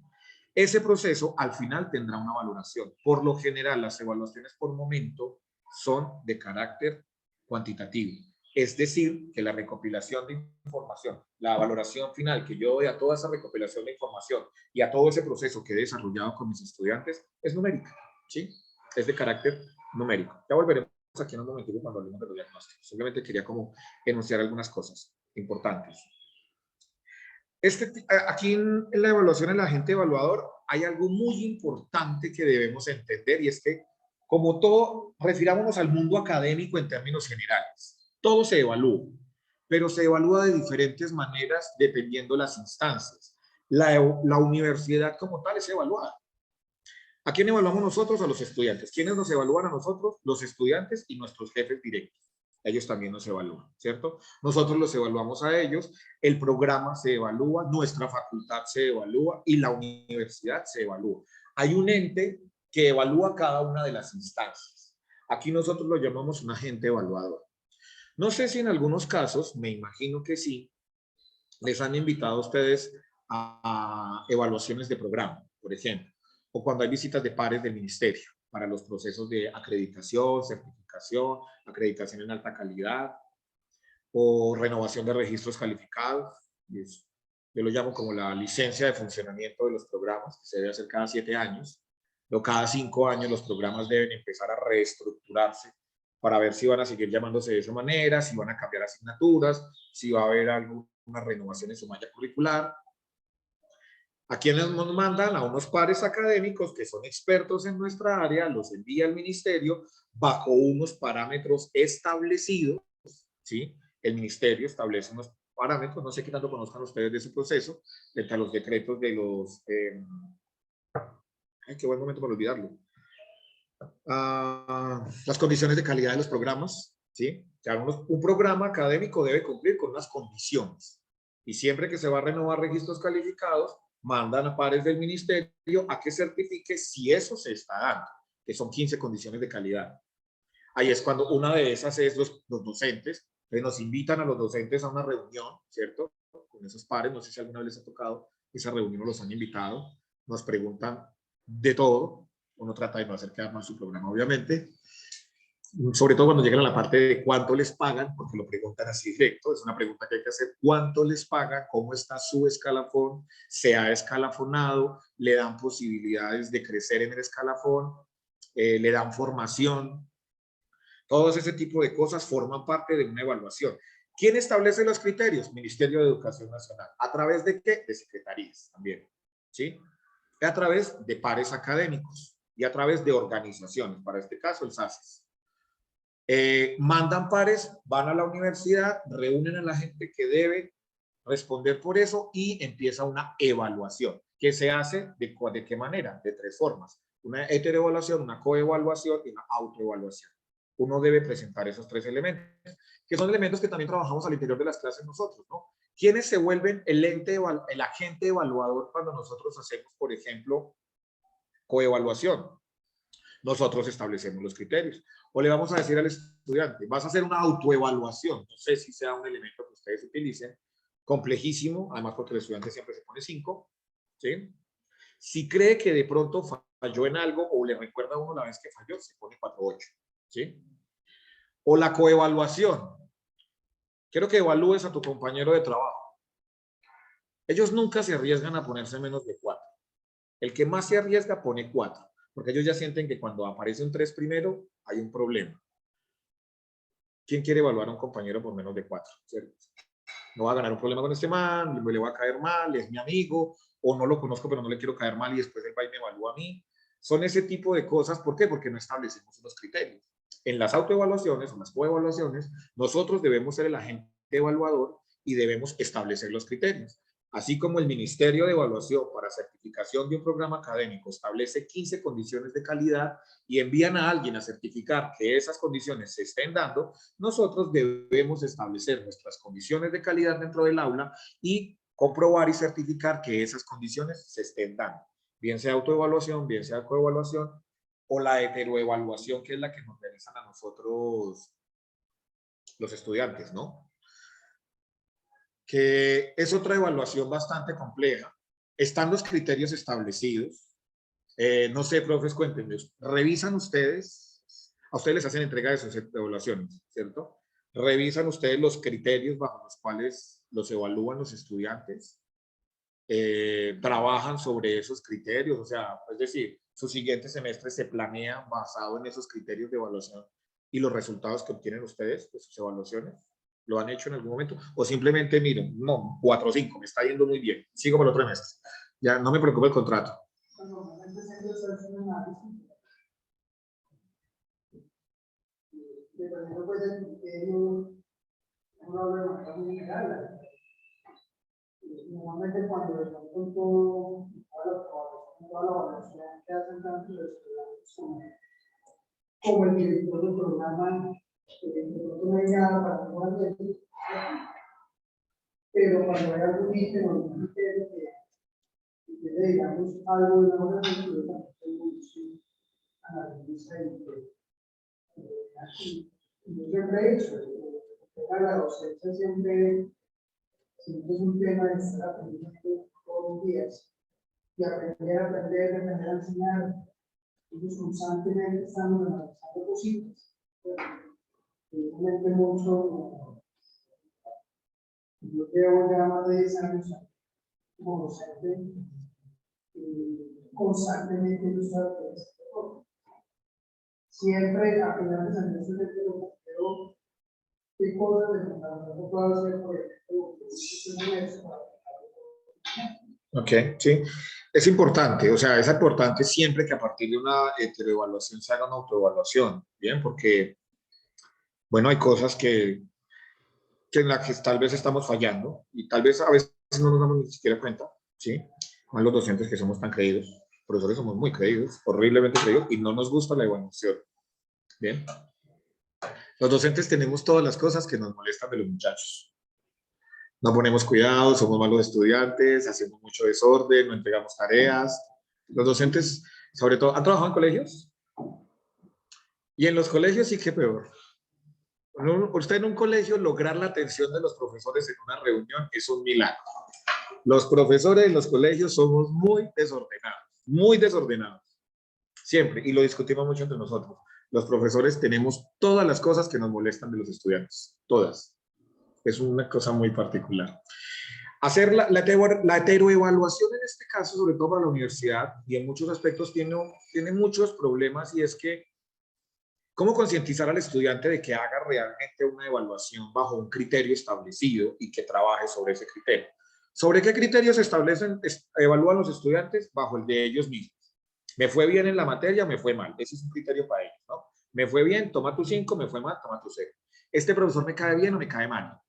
Ese proceso al final tendrá una valoración. Por lo general, las evaluaciones por momento son de carácter cuantitativo. Es decir, que la recopilación de información, la valoración final que yo doy a toda esa recopilación de información y a todo ese proceso que he desarrollado con mis estudiantes es numérica, ¿sí? Es de carácter numérico. Ya volveremos aquí en un momentito cuando hablemos de los diagnósticos. Simplemente quería como enunciar algunas cosas importantes. Aquí en la evaluación del agente evaluador hay algo muy importante que debemos entender y es que, como todo, refirámonos al mundo académico en términos generales. Todo se evalúa, pero se evalúa de diferentes maneras dependiendo las instancias. La universidad como tal es evaluada. ¿A quién evaluamos nosotros? A los estudiantes. ¿Quiénes nos evalúan a nosotros? Los estudiantes y nuestros jefes directos. Ellos también nos evalúan, ¿cierto? Nosotros los evaluamos a ellos, el programa se evalúa, nuestra facultad se evalúa y la universidad se evalúa. Hay un ente que evalúa cada una de las instancias. Aquí nosotros lo llamamos un agente evaluador. No sé si en algunos casos, me imagino que sí, les han invitado a ustedes a evaluaciones de programa, por ejemplo, o cuando hay visitas de pares del ministerio para los procesos de acreditación, certificación, acreditación en alta calidad o renovación de registros calificados. Yo lo llamo como la licencia de funcionamiento de los programas, que se debe hacer cada 7 años. O cada 5 años los programas deben empezar a reestructurarse para ver si van a seguir llamándose de esa manera, si van a cambiar asignaturas, si va a haber alguna renovación en su malla curricular. ¿A quienes nos mandan? A unos pares académicos que son expertos en nuestra área, los envía al ministerio bajo unos parámetros establecidos, ¿sí? El ministerio establece unos parámetros, no sé qué tanto conozcan ustedes de ese proceso, frente a los decretos de los... ay, qué buen momento para olvidarlo. Las condiciones de calidad de los programas, ¿sí? O sea, un programa académico debe cumplir con unas condiciones. Y siempre que se va a renovar registros calificados, mandan a pares del ministerio a que certifique si eso se está dando, que son 15 condiciones de calidad. Ahí es cuando una de esas es los docentes, que nos invitan a los docentes a una reunión, ¿cierto? Con esos pares, no sé si alguna vez les ha tocado esa reunión o los han invitado, nos preguntan de todo, uno trata de no hacer quedar mal su programa, obviamente, sobre todo cuando llegan a la parte de cuánto les pagan, porque lo preguntan así directo, es una pregunta que hay que hacer, cuánto les pagan, cómo está su escalafón, se ha escalafonado, le dan posibilidades de crecer en el escalafón, le dan formación, todos ese tipo de cosas forman parte de una evaluación. ¿Quién establece los criterios? Ministerio de Educación Nacional. ¿A través de qué? De secretarías también, ¿sí? A través de pares académicos y a través de organizaciones, para este caso el SACES. Mandan pares, van a la universidad, reúnen a la gente que debe responder por eso y empieza una evaluación. ¿Qué se hace? ¿De qué manera? De 3 formas. Una heteroevaluación, una coevaluación y una autoevaluación. Uno debe presentar esos 3 elementos, que son elementos que también trabajamos al interior de las clases nosotros, ¿no? ¿Quiénes se vuelven el agente evaluador cuando nosotros hacemos, por ejemplo, coevaluación? Nosotros establecemos los criterios. O le vamos a decir al estudiante, vas a hacer una autoevaluación. No sé si sea un elemento que ustedes utilicen, complejísimo, además porque el estudiante siempre se pone 5, ¿sí? Si cree que de pronto falló en algo o le recuerda a uno la vez que falló, se pone 4-8, ¿sí? O la coevaluación. Quiero que evalúes a tu compañero de trabajo. Ellos nunca se arriesgan a ponerse menos de 4. El que más se arriesga pone 4, porque ellos ya sienten que cuando aparece un 3 primero, hay un problema. ¿Quién quiere evaluar a un compañero por menos de 4? ¿Cierto? No va a ganar un problema con este man, le va a caer mal, es mi amigo, o no lo conozco, pero no le quiero caer mal y después él va y me evalúa a mí. Son ese tipo de cosas. ¿Por qué? Porque no establecemos unos criterios. En las autoevaluaciones o las coevaluaciones, nosotros debemos ser el agente evaluador y debemos establecer los criterios. Así como el Ministerio de Evaluación para certificación de un programa académico establece 15 condiciones de calidad y envían a alguien a certificar que esas condiciones se estén dando, nosotros debemos establecer nuestras condiciones de calidad dentro del aula y comprobar y certificar que esas condiciones se estén dando. Bien sea autoevaluación, bien sea coevaluación o la heteroevaluación, que es la que nos realizan a nosotros los estudiantes, ¿no? Que es otra evaluación bastante compleja. Están los criterios establecidos. No sé, profes, cuéntenme. ¿Revisan ustedes? A ustedes les hacen entrega de sus evaluaciones, ¿cierto? ¿Revisan ustedes los criterios bajo los cuales los evalúan los estudiantes? ¿Trabajan sobre esos criterios? O sea, es decir, su siguiente semestre se planea basado en esos criterios de evaluación y los resultados que obtienen ustedes de sus evaluaciones. ¿Lo han hecho en algún momento? O simplemente, miren, no, 4 o 5, me está yendo muy bien, sigo por el otro mes. Ya no me preocupa el contrato. Normalmente siempre se hace un análisis. Dependiendo pues del criterio, uno habla de manera muy general. Normalmente cuando de pronto toda la evaluación que hacen tanto los estudiantes como el director del programa, de pronto no hay nada para mejorar de eso, pero cuando hay algún ítem o algún criterio que tiene, digamos, algo de una organización, analiza y yo siempre he dicho, la docencia siempre es un tema de estar aprendiendo todos los días y aprender a enseñar. Entonces, constantemente estamos analizando cositas. Realmente mucho, yo llevo ya más de 10 años como docente, constantemente yo estoy aprendiendo. Siempre a final de semestre pero qué cosas de fundamento puedo hacer por ejemplo. Ok, sí. Es importante, o sea, es importante siempre que a partir de una heteroevaluación se haga una autoevaluación, ¿bien? Porque, bueno, hay cosas que en las que tal vez estamos fallando y tal vez a veces no nos damos ni siquiera cuenta, ¿sí? Más los docentes que somos tan creídos, profesores somos muy creídos, horriblemente creídos y no nos gusta la evaluación, ¿bien? Los docentes tenemos todas las cosas que nos molestan de los muchachos. No ponemos cuidado, somos malos estudiantes, hacemos mucho desorden, no entregamos tareas. Los docentes, sobre todo, ¿han trabajado en colegios? Y en los colegios sí que peor. Usted en un colegio lograr la atención de los profesores en una reunión es un milagro. Los profesores en los colegios somos muy desordenados, siempre, y lo discutimos mucho entre nosotros. Los profesores tenemos todas las cosas que nos molestan de los estudiantes, todas. Es una cosa muy particular. Hacer la heteroevaluación en este caso, sobre todo para la universidad, y en muchos aspectos tiene muchos problemas, y es que ¿cómo concientizar al estudiante de que haga realmente una evaluación bajo un criterio establecido y que trabaje sobre ese criterio? ¿Sobre qué criterios evalúan los estudiantes? Bajo el de ellos mismos. Me fue bien en la materia, me fue mal. Ese es un criterio para ellos, ¿no? Me fue bien, toma tu 5, me fue mal, toma tu 0. Este profesor me cae bien o me cae mal.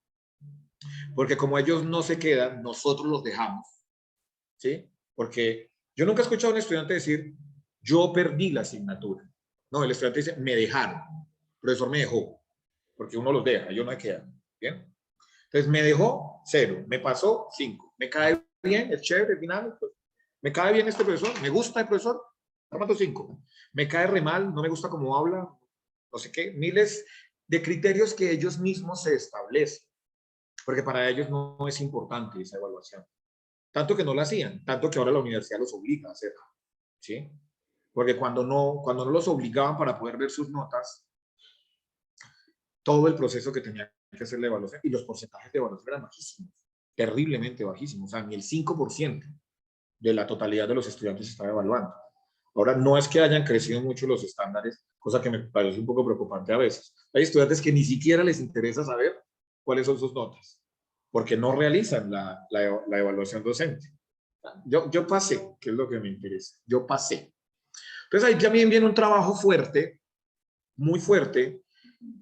Porque como ellos no se quedan, nosotros los dejamos, ¿sí? Porque yo nunca he escuchado a un estudiante decir, yo perdí la asignatura. No, el estudiante dice, me dejaron. El profesor me dejó. Porque uno los deja, ellos no se quedan. ¿Bien? Entonces, me dejó 0, me pasó 5. Me cae bien, es chévere, al final. Pues, me cae bien este profesor, me gusta el profesor, toma tu 5. Me cae re mal, no me gusta cómo habla, no sé qué. Miles de criterios que ellos mismos se establecen. Porque para ellos no es importante esa evaluación. Tanto que no la hacían, tanto que ahora la universidad los obliga a hacerla. ¿Sí? Porque cuando no los obligaban para poder ver sus notas, todo el proceso que tenía que hacer la evaluación, y los porcentajes de evaluación eran bajísimos, terriblemente bajísimos, o sea, ni el 5% de la totalidad de los estudiantes estaba evaluando. Ahora, no es que hayan crecido mucho los estándares, cosa que me parece un poco preocupante a veces. Hay estudiantes que ni siquiera les interesa saber cuáles son sus notas, porque no realizan la evaluación docente. Yo pasé, que es lo que me interesa, yo pasé. Entonces ahí también viene un trabajo fuerte, muy fuerte,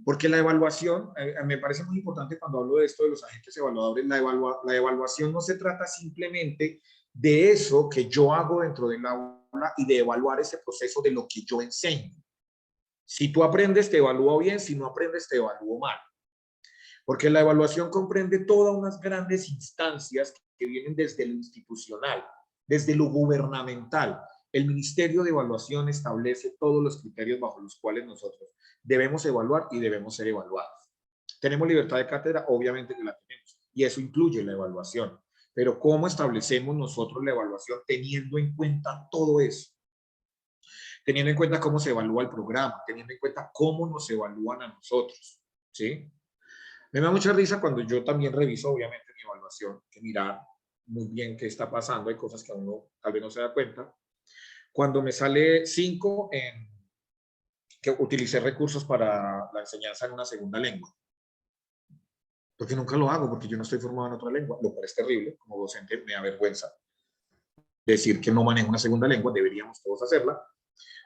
porque la evaluación, me parece muy importante cuando hablo de esto de los agentes evaluadores, la evaluación no se trata simplemente de eso que yo hago dentro del aula y de evaluar ese proceso de lo que yo enseño. Si tú aprendes, te evalúo bien, si no aprendes, te evalúo mal. Porque la evaluación comprende todas unas grandes instancias que vienen desde lo institucional, desde lo gubernamental. El Ministerio de Evaluación establece todos los criterios bajo los cuales nosotros debemos evaluar y debemos ser evaluados. ¿Tenemos libertad de cátedra? Obviamente que la tenemos, y eso incluye la evaluación. Pero ¿cómo establecemos nosotros la evaluación teniendo en cuenta todo eso? Teniendo en cuenta cómo se evalúa el programa, teniendo en cuenta cómo nos evalúan a nosotros, ¿sí? Me da mucha risa cuando yo también reviso, obviamente, mi evaluación, que mirar muy bien qué está pasando, hay cosas que uno tal vez no se da cuenta. Cuando me sale 5 en que utilicé recursos para la enseñanza en una segunda lengua. porque nunca lo hago, porque yo no estoy formado en otra lengua, lo cual es terrible. Como docente me da vergüenza decir que no manejo una segunda lengua, deberíamos todos hacerla.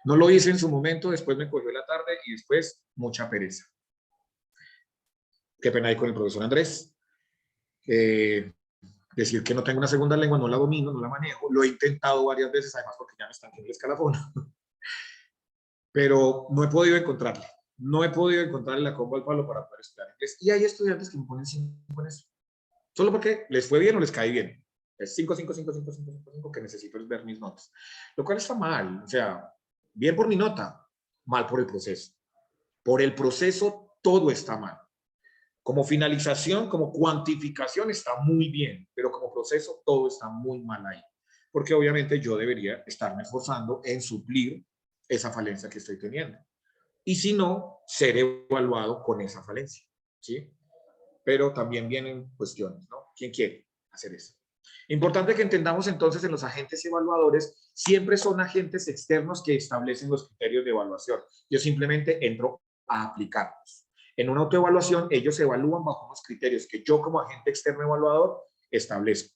No lo hice en su momento, después me cogió la tarde y después mucha pereza. Qué pena ahí con el profesor Andrés. Decir que no tengo una segunda lengua, no la domino, no la manejo. Lo he intentado varias veces, además porque ya me están en el escalafón. Pero no he podido encontrarle. No he podido encontrarle la comba al palo para poder estudiar inglés. Y hay estudiantes que me ponen 5 en eso. Solo porque les fue bien o les cae bien. Es 5, 5, 5, 5, 5, 5, 5, que necesito es ver mis notas. Lo cual está mal. O sea, bien por mi nota, mal por el proceso. Por el proceso todo está mal. Como finalización, como cuantificación está muy bien, pero como proceso todo está muy mal ahí. Porque obviamente yo debería estarme esforzando en suplir esa falencia que estoy teniendo. Y si no, ser evaluado con esa falencia, ¿sí? Pero también vienen cuestiones, ¿no? ¿Quién quiere hacer eso? Importante que entendamos entonces en los agentes evaluadores, siempre son agentes externos que establecen los criterios de evaluación. Yo simplemente entro a aplicarlos. En una autoevaluación, ellos evalúan bajo unos criterios que yo como agente externo evaluador establezco,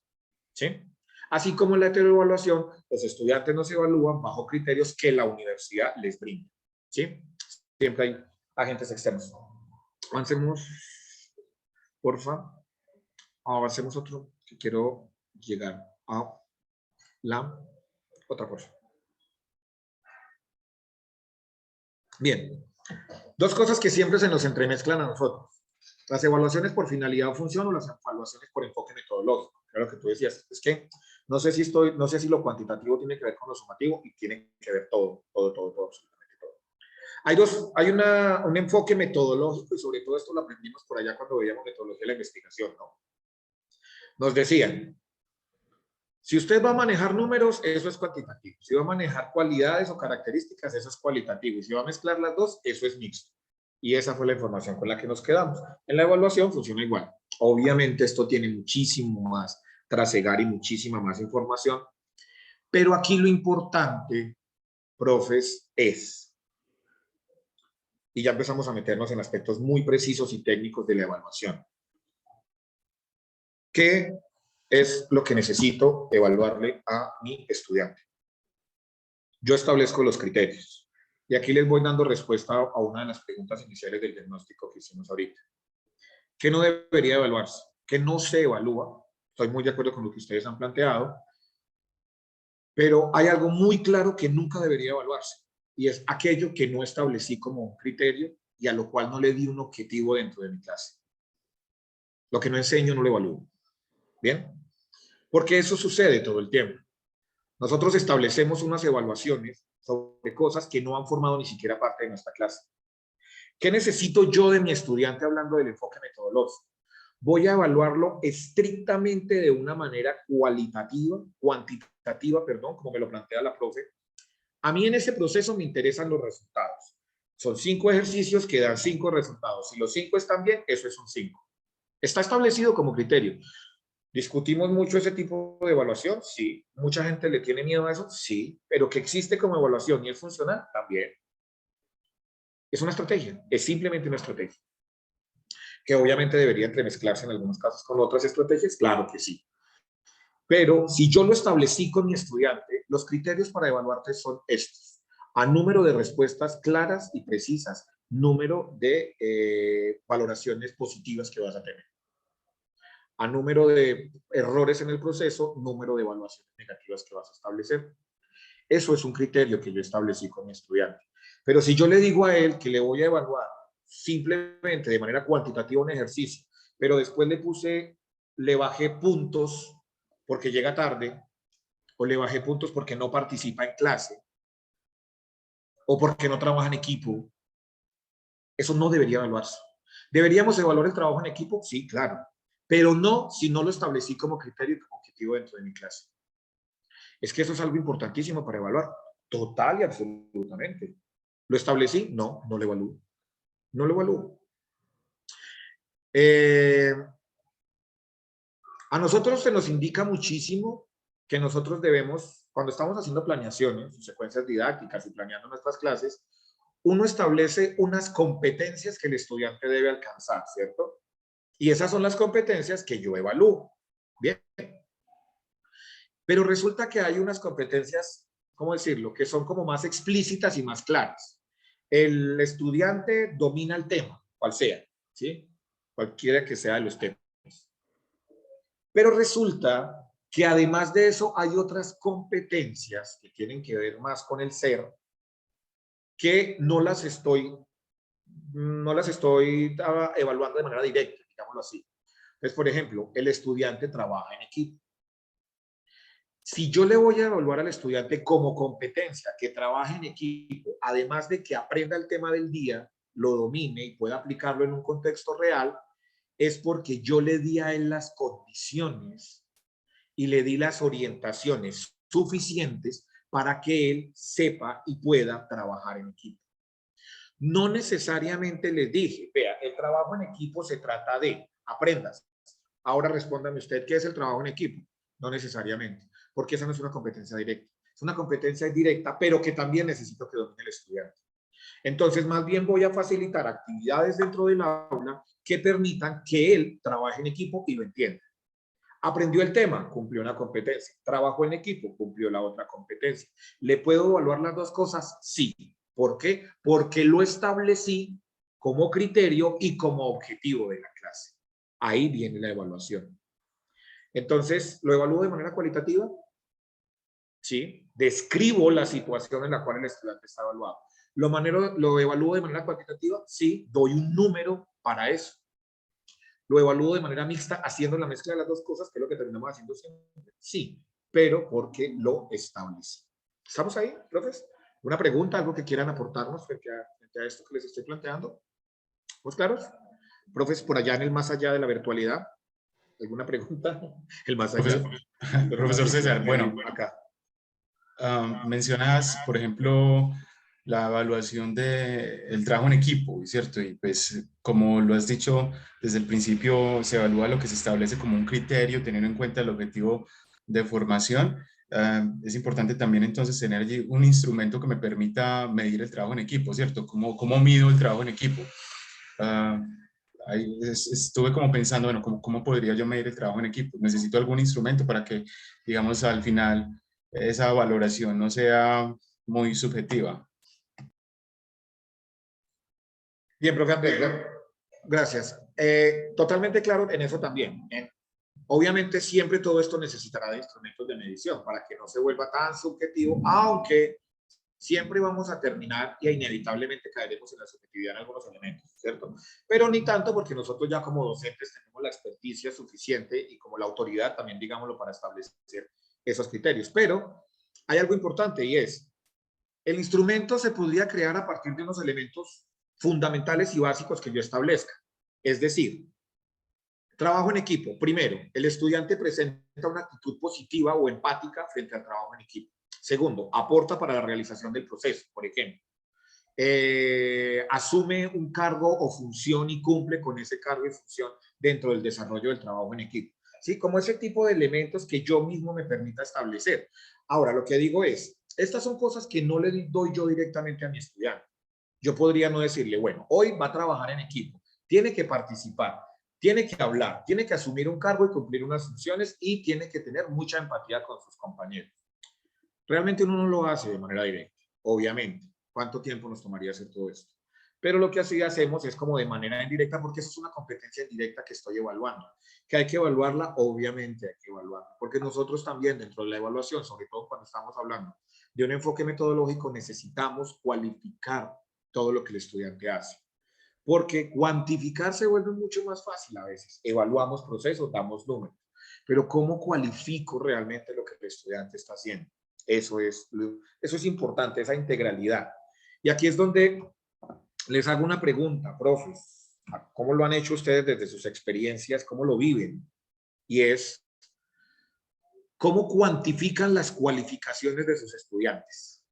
¿sí? Así como en la heteroevaluación, los estudiantes nos evalúan bajo criterios que la universidad les brinda, ¿sí? Siempre hay agentes externos. Avancemos, porfa. Avancemos otro, que quiero llegar a la otra cosa. Bien. Dos cosas que siempre se nos entremezclan a nosotros. Las evaluaciones por finalidad o función o las evaluaciones por enfoque metodológico. Claro que tú decías, es que no sé si lo cuantitativo tiene que ver con lo sumativo y tiene que ver todo, absolutamente todo. Hay un enfoque metodológico y sobre todo esto lo aprendimos por allá cuando veíamos metodología de la investigación, ¿no? Nos decían, si usted va a manejar números, eso es cuantitativo. Si va a manejar cualidades o características, eso es cualitativo. Y si va a mezclar las dos, eso es mixto. Y esa fue la información con la que nos quedamos. En la evaluación funciona igual. Obviamente esto tiene muchísimo más trasegar y muchísima más información. Pero aquí lo importante, profes, es, y ya empezamos a meternos en aspectos muy precisos y técnicos de la evaluación. ¿Qué es lo que necesito evaluarle a mi estudiante? Yo establezco los criterios. Y aquí les voy dando respuesta a una de las preguntas iniciales del diagnóstico que hicimos ahorita. ¿Qué no debería evaluarse? ¿Qué no se evalúa? Estoy muy de acuerdo con lo que ustedes han planteado, pero hay algo muy claro que nunca debería evaluarse, y es aquello que no establecí como un criterio y a lo cual no le di un objetivo dentro de mi clase. Lo que no enseño no lo evalúo. ¿Bien? Porque eso sucede todo el tiempo. Nosotros establecemos unas evaluaciones sobre cosas que no han formado ni siquiera parte de nuestra clase. ¿Qué necesito yo de mi estudiante hablando del enfoque metodológico? Voy a evaluarlo estrictamente de una manera cuantitativa, como me lo plantea la profe. A mí en ese proceso me interesan los resultados. Son 5 ejercicios que dan 5 resultados. Si los 5 están bien, eso es un 5. Está establecido como criterio. ¿Discutimos mucho ese tipo de evaluación? Sí. ¿Mucha gente le tiene miedo a eso? Sí. ¿Pero que existe como evaluación y es funcional? También. Es una estrategia. Es simplemente una estrategia. ¿Que obviamente debería entremezclarse en algunos casos con otras estrategias? Claro que sí. Pero si yo lo establecí con mi estudiante, los criterios para evaluarte son estos. A número de respuestas claras y precisas, número de valoraciones positivas que vas a tener. A número de errores en el proceso, número de evaluaciones negativas que vas a establecer. Eso es un criterio que yo establecí con mi estudiante. Pero si yo le digo a él que le voy a evaluar simplemente de manera cuantitativa un ejercicio, pero después le bajé puntos porque llega tarde, o le bajé puntos porque no participa en clase, o porque no trabaja en equipo, eso no debería evaluarse. ¿Deberíamos evaluar el trabajo en equipo? Sí, claro. Pero no si no lo establecí como criterio y como objetivo dentro de mi clase. Es que eso es algo importantísimo para evaluar. Total y absolutamente. ¿Lo establecí? No, no lo evalúo. No lo evalúo. A nosotros se nos indica muchísimo que nosotros debemos, cuando estamos haciendo planeaciones, secuencias didácticas y planeando nuestras clases, uno establece unas competencias que el estudiante debe alcanzar, ¿cierto? Y esas son las competencias que yo evalúo. Bien. Pero resulta que hay unas competencias, ¿cómo decirlo?, que son como más explícitas y más claras. El estudiante domina el tema, cual sea, ¿sí? Cualquiera que sea de los temas. Pero resulta que además de eso hay otras competencias que tienen que ver más con el ser, que no las estoy evaluando de manera directa, digámoslo así. Entonces, por ejemplo, el estudiante trabaja en equipo. Si yo le voy a evaluar al estudiante como competencia que trabaje en equipo, además de que aprenda el tema del día, lo domine y pueda aplicarlo en un contexto real, es porque yo le di a él las condiciones y le di las orientaciones suficientes para que él sepa y pueda trabajar en equipo. No necesariamente les dije, vea, el trabajo en equipo se trata de, aprendas. Ahora respóndame usted, ¿qué es el trabajo en equipo? No necesariamente, porque esa no es una competencia directa. Es una competencia directa, pero que también necesito que domine el estudiante. Entonces, más bien voy a facilitar actividades dentro del aula que permitan que él trabaje en equipo y lo entienda. Aprendió el tema, cumplió una competencia. Trabajó en equipo, cumplió la otra competencia. ¿Le puedo evaluar las dos cosas? Sí. ¿Por qué? Porque lo establecí como criterio y como objetivo de la clase. Ahí viene la evaluación. Entonces, ¿lo evalúo de manera cualitativa? Sí. Describo la situación en la cual el estudiante está evaluado. ¿Lo evalúo de manera cuantitativa? Sí. Doy un número para eso. ¿Lo evalúo de manera mixta haciendo la mezcla de las dos cosas, que es lo que terminamos haciendo siempre? Sí, pero porque lo establecí. ¿Estamos ahí, profes? ¿Una pregunta, algo que quieran aportarnos frente a esto que les estoy planteando? ¿Pues claros? Profes, por allá en el más allá de la virtualidad, ¿alguna pregunta? El más allá. Profesor César, bueno, acá. Mencionas, por ejemplo, la evaluación del trabajo en equipo, ¿cierto? Y pues, como lo has dicho, desde el principio se evalúa lo que se establece como un criterio, teniendo en cuenta el objetivo de formación. Es importante también entonces tener allí un instrumento que me permita medir el trabajo en equipo, ¿cierto? ¿Cómo mido el trabajo en equipo? Estuve como pensando, bueno, ¿cómo podría yo medir el trabajo en equipo? Necesito algún instrumento para que, digamos, al final esa valoración no sea muy subjetiva. Bien, profe Andrés, gracias. Totalmente claro en eso también. Obviamente siempre todo esto necesitará de instrumentos de medición para que no se vuelva tan subjetivo, aunque siempre vamos a terminar y inevitablemente caeremos en la subjetividad en algunos elementos, ¿cierto? Pero ni tanto, porque nosotros ya como docentes tenemos la experticia suficiente y como la autoridad también, digámoslo, para establecer esos criterios. Pero hay algo importante y es, el instrumento se podría crear a partir de unos elementos fundamentales y básicos que yo establezca. Es decir, trabajo en equipo. Primero, el estudiante presenta una actitud positiva o empática frente al trabajo en equipo. Segundo, aporta para la realización del proceso, por ejemplo. Asume un cargo o función y cumple con ese cargo y función dentro del desarrollo del trabajo en equipo. ¿Sí? Como ese tipo de elementos que yo mismo me permita establecer. Ahora, lo que digo es, estas son cosas que no le doy yo directamente a mi estudiante. Yo podría no decirle, bueno, hoy va a trabajar en equipo, tiene que participar, tiene que hablar, tiene que asumir un cargo y cumplir unas funciones y tiene que tener mucha empatía con sus compañeros. Realmente uno no lo hace de manera directa, obviamente. ¿Cuánto tiempo nos tomaría hacer todo esto? Pero lo que así hacemos es como de manera indirecta, porque eso es una competencia indirecta que estoy evaluando. ¿Que hay que evaluarla? Obviamente hay que evaluarla, porque nosotros también dentro de la evaluación, sobre todo cuando estamos hablando de un enfoque metodológico, necesitamos cualificar todo lo que el estudiante hace. Porque cuantificar se vuelve mucho más fácil a veces. Evaluamos procesos, damos números. Pero ¿cómo cualifico realmente lo que el estudiante está haciendo? Eso es importante, esa integralidad. Y aquí es donde les hago una pregunta, profes. ¿Cómo lo han hecho ustedes desde sus experiencias? ¿Cómo lo viven? Y es, ¿cómo cuantifican las cualificaciones de sus estudiantes?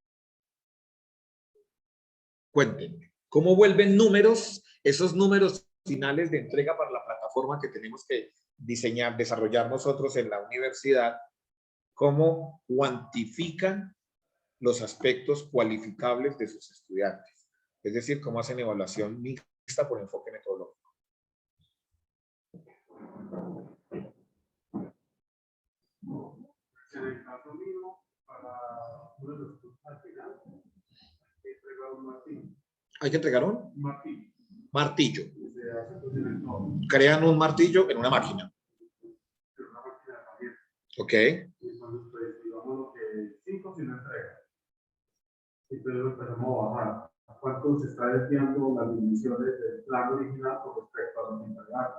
Cuéntenme. ¿Cómo vuelven números, esos números finales de entrega para la plataforma que tenemos que diseñar, desarrollar nosotros en la universidad? ¿Cómo cuantifican los aspectos cualificables de sus estudiantes? Es decir, cómo hacen evaluación mixta por enfoque metodológico. caso mío, para uno de los cursos al final, he entregado un martillo. ¿Hay que entregar un Un martillo. martillo? Que se hace pues, en el todo. Crean un martillo en una máquina. En una máquina de herramientas. Ok. Entonces, pues, digamos que 5 sin entrega. Entonces empezamos a bajar. ¿A cuánto se está desviando las dimensiones del plan original con respecto a los integrales?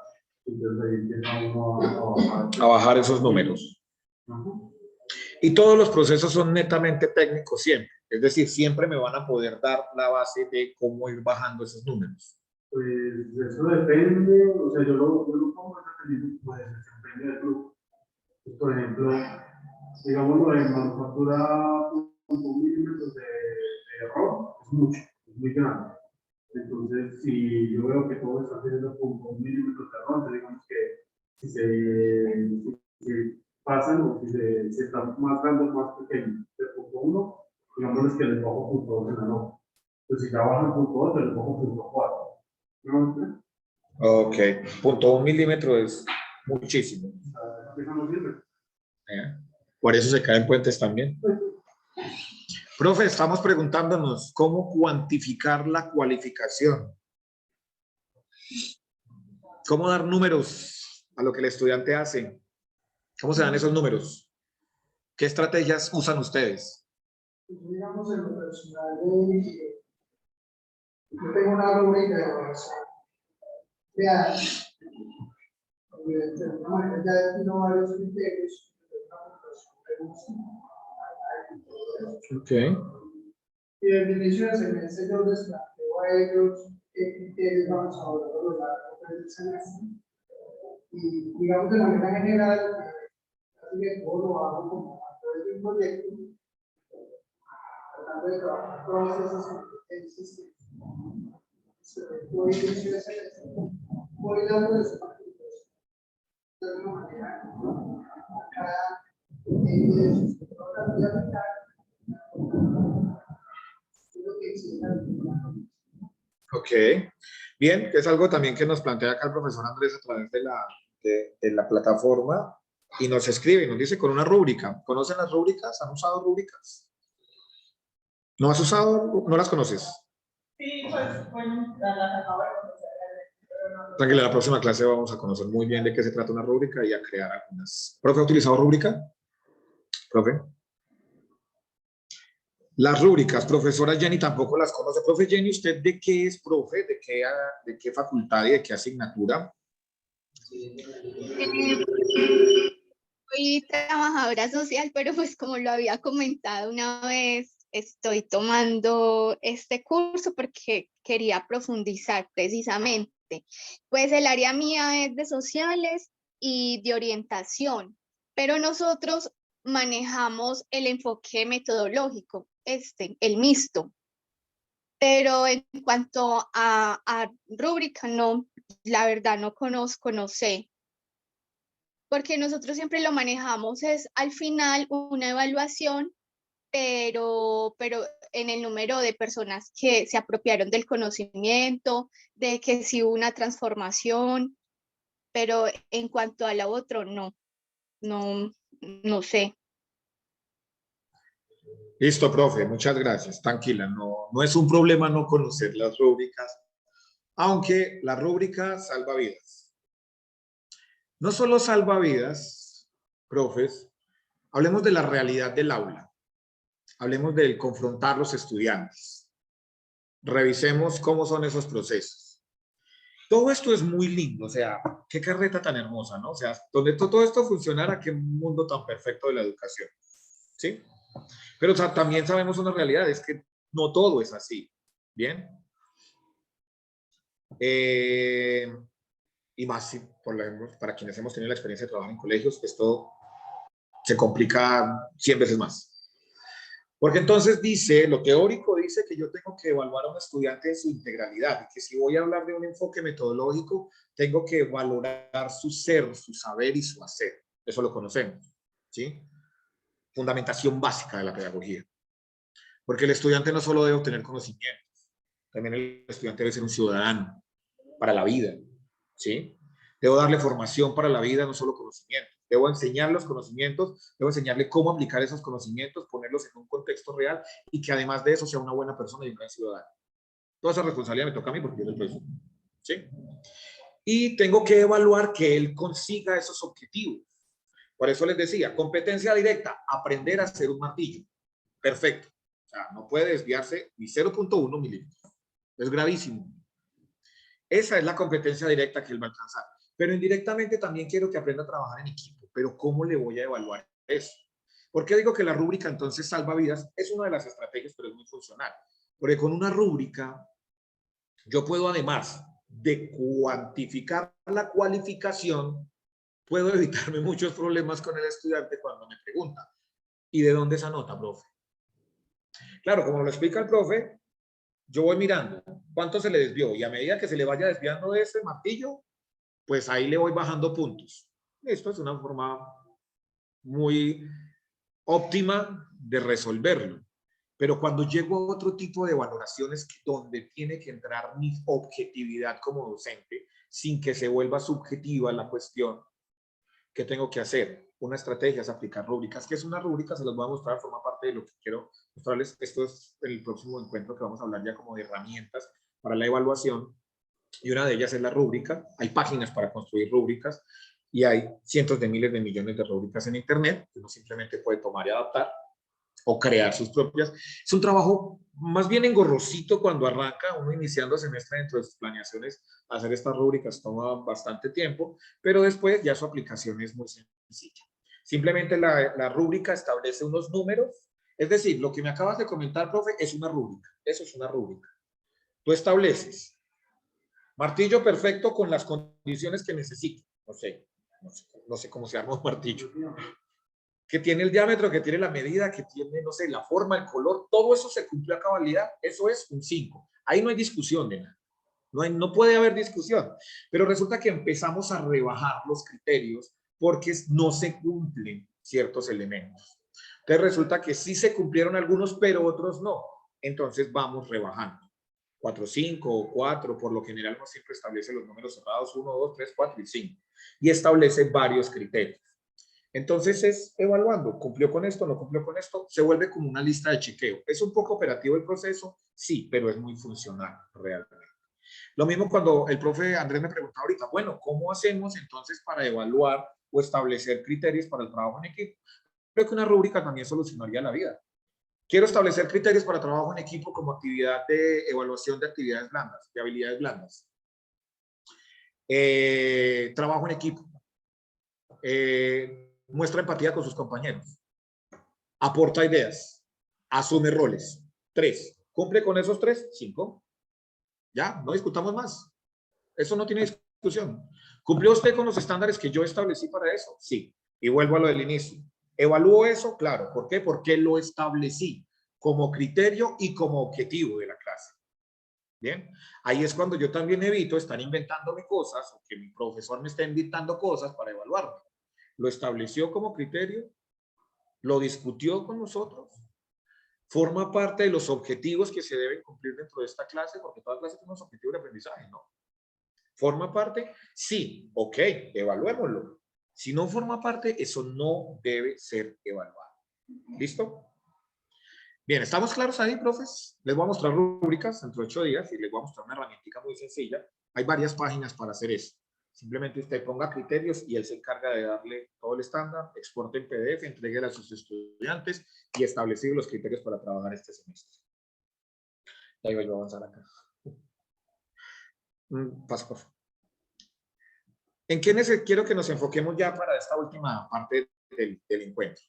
Entonces ahí empieza uno a bajar. A bajar esos números. Y todos los procesos son netamente técnicos siempre. Es decir, siempre me van a poder dar la base de cómo ir bajando esos números. Pues eso depende, o sea, yo lo pongo dependiendo pues, del desempeño del grupo. Pues, por ejemplo, digamos, en manufactura, 1 milímetro de error es mucho, es muy grande. Entonces, si yo veo que todo está teniendo 1 milímetro de error, entonces digamos que si pasan o si se están más grandes o más pequeños de 0.1, digamos que les bajo 0.2 en la nota. Entonces, si ya bajan 0.2, les bajo 0.4. ¿No? Ok. 0.1 milímetro es muchísimo. Eso no sirve. Por eso se caen puentes también. Profe, estamos preguntándonos cómo cuantificar la cualificación. ¿Cómo dar números a lo que el estudiante hace? ¿Cómo se dan esos números? ¿Qué estrategias usan ustedes? Digamos, en lo personal, yo tengo una rúbrica de evaluación real, donde de alguna manera ya defino varios criterios, Ok. y desde el inicio del semestre yo les planteo a ellos qué criterios vamos a abordar a lo largo del semestre. Y digamos de manera general, así que todo lo hago como a través de un proyecto, tratando de trabajar procesos y competencias voy inicio de semestre, voy dando de alguna manera a cada Ok. Bien, que es algo también que nos plantea acá el profesor Andrés a través de la plataforma y nos escribe y nos dice con una rúbrica. ¿Conocen las rúbricas? ¿Han usado rúbricas? ¿No has usado? ¿No las conoces? Sí, pues, bueno, las acabo de conocer. Tranquila, la próxima clase vamos a conocer muy bien de qué se trata una rúbrica y a crear algunas. ¿Profe ha utilizado rúbrica? ¿Profe? Las rúbricas, profesora Jenny tampoco las conoce. Profe Jenny, ¿usted de qué es profe? ¿De qué facultad y de qué asignatura? Soy trabajadora social, pero pues como lo había comentado una vez, estoy tomando este curso porque quería profundizar precisamente. Pues el área mía es de sociales y de orientación, pero nosotros manejamos el enfoque metodológico, el mixto. Pero en cuanto a rúbrica, no, la verdad no conozco, no sé. Porque nosotros siempre lo manejamos, es al final una evaluación, pero en el número de personas que se apropiaron del conocimiento, de que sí hubo una transformación, pero en cuanto a lo otro, no sé. Listo, profe, muchas gracias. Tranquila, no es un problema no conocer las rúbricas, aunque la rúbrica salva vidas. No solo salva vidas, profes, hablemos de la realidad del aula. Hablemos del confrontar los estudiantes. Revisemos cómo son esos procesos. Todo esto es muy lindo, o sea, qué carreta tan hermosa, ¿no? O sea, donde todo esto funcionara, qué mundo tan perfecto de la educación, ¿sí? Pero o sea, también sabemos una realidad, es que no todo es así, ¿bien? Y más si, por ejemplo, para quienes hemos tenido la experiencia de trabajar en colegios, esto se complica 100 veces más. Porque entonces dice, lo teórico dice que yo tengo que evaluar a un estudiante en su integralidad, y que si voy a hablar de un enfoque metodológico, tengo que valorar su ser, su saber y su hacer. Eso lo conocemos, ¿sí? Fundamentación básica de la pedagogía. Porque el estudiante no solo debe obtener conocimientos, también el estudiante debe ser un ciudadano para la vida, ¿sí? Debo darle formación para la vida, no solo conocimiento. Debo enseñar los conocimientos, debo enseñarle cómo aplicar esos conocimientos, ponerlos en un contexto real y que además de eso sea una buena persona y un gran ciudadano. Toda esa responsabilidad me toca a mí porque yo soy el profesor. ¿Sí? Y tengo que evaluar que él consiga esos objetivos. Por eso les decía, competencia directa, aprender a hacer un martillo. Perfecto. O sea, no puede desviarse ni 0.1 milímetros. Es gravísimo. Esa es la competencia directa que él va a alcanzar. Pero indirectamente también quiero que aprenda a trabajar en equipo. Pero ¿cómo le voy a evaluar eso? ¿Por qué digo que la rúbrica entonces salva vidas? Es una de las estrategias, pero es muy funcional. Porque con una rúbrica yo puedo, además de cuantificar la cualificación, puedo evitarme muchos problemas con el estudiante cuando me pregunta, ¿y de dónde esa nota, profe? Claro, como lo explica el profe, yo voy mirando cuánto se le desvió y a medida que se le vaya desviando de ese martillo, pues ahí le voy bajando puntos. Esto es una forma muy óptima de resolverlo. Pero cuando llego a otro tipo de valoraciones donde tiene que entrar mi objetividad como docente, sin que se vuelva subjetiva la cuestión, ¿qué tengo que hacer? Una estrategia es aplicar rúbricas. ¿Qué es una rúbrica? Se los voy a mostrar, forma parte de lo que quiero mostrarles. Esto es el próximo encuentro que vamos a hablar ya como de herramientas para la evaluación. Y una de ellas es la rúbrica. Hay páginas para construir rúbricas y hay cientos de miles de millones de rúbricas en Internet que uno simplemente puede tomar y adaptar o crear sus propias. Es un trabajo más bien engorrosito cuando arranca uno iniciando semestre dentro de sus planeaciones. Hacer estas rúbricas toma bastante tiempo, pero después ya su aplicación es muy sencilla. Simplemente la rúbrica establece unos números, es decir, lo que me acabas de comentar, profe, es una rúbrica. Eso es una rúbrica. Tú estableces martillo perfecto con las condiciones que necesito. No sé cómo se llama un martillo. Que tiene el diámetro, que tiene la medida, que tiene, no sé, la forma, el color, todo eso se cumplió a cabalidad, eso es un 5. Ahí no hay discusión de nada. No puede haber discusión. Pero resulta que empezamos a rebajar los criterios porque no se cumplen ciertos elementos. Entonces resulta que sí se cumplieron algunos, pero otros no. Entonces vamos rebajando. 4, 5 o 4, por lo general uno siempre establece los números cerrados, 1, 2, 3, 4 y 5. Y establece varios criterios. Entonces es evaluando, ¿cumplió con esto? ¿No cumplió con esto? Se vuelve como una lista de chequeo. ¿Es un poco operativo el proceso? Sí, pero es muy funcional realmente. Lo mismo cuando el profe Andrés me preguntaba ahorita, bueno, ¿cómo hacemos entonces para evaluar o establecer criterios para el trabajo en equipo? Creo que una rúbrica también solucionaría la vida. Quiero establecer criterios para trabajo en equipo como actividad de evaluación de actividades blandas, de habilidades blandas. Trabajo en equipo. Muestra empatía con sus compañeros, aporta ideas, asume roles. 3. ¿Cumple con esos 3? 5. Ya, no discutamos más. Eso no tiene discusión. ¿Cumplió usted con los estándares que yo establecí para eso? Sí. Y vuelvo a lo del inicio. ¿Evalúo eso? Claro. ¿Por qué? Porque lo establecí como criterio y como objetivo de la clase. Bien, ahí es cuando yo también evito estar inventándome cosas o que mi profesor me esté inventando cosas para evaluarme. Lo estableció como criterio, lo discutió con nosotros, forma parte de los objetivos que se deben cumplir dentro de esta clase, porque toda clase tiene unos objetivos de aprendizaje, ¿no? ¿Forma parte? Sí, ok, evaluémoslo. Si no forma parte, eso no debe ser evaluado. ¿Listo? Bien, ¿estamos claros ahí, profes? Les voy a mostrar rúbricas dentro de 8 días y les voy a mostrar una herramienta muy sencilla. Hay varias páginas para hacer eso. Simplemente usted ponga criterios y él se encarga de darle todo el estándar, exporte en PDF, entregue a sus estudiantes y establecer los criterios para trabajar este semestre. Ahí voy a avanzar acá. Paso, por favor. ¿En qué quiero que nos enfoquemos ya para esta última parte del encuentro?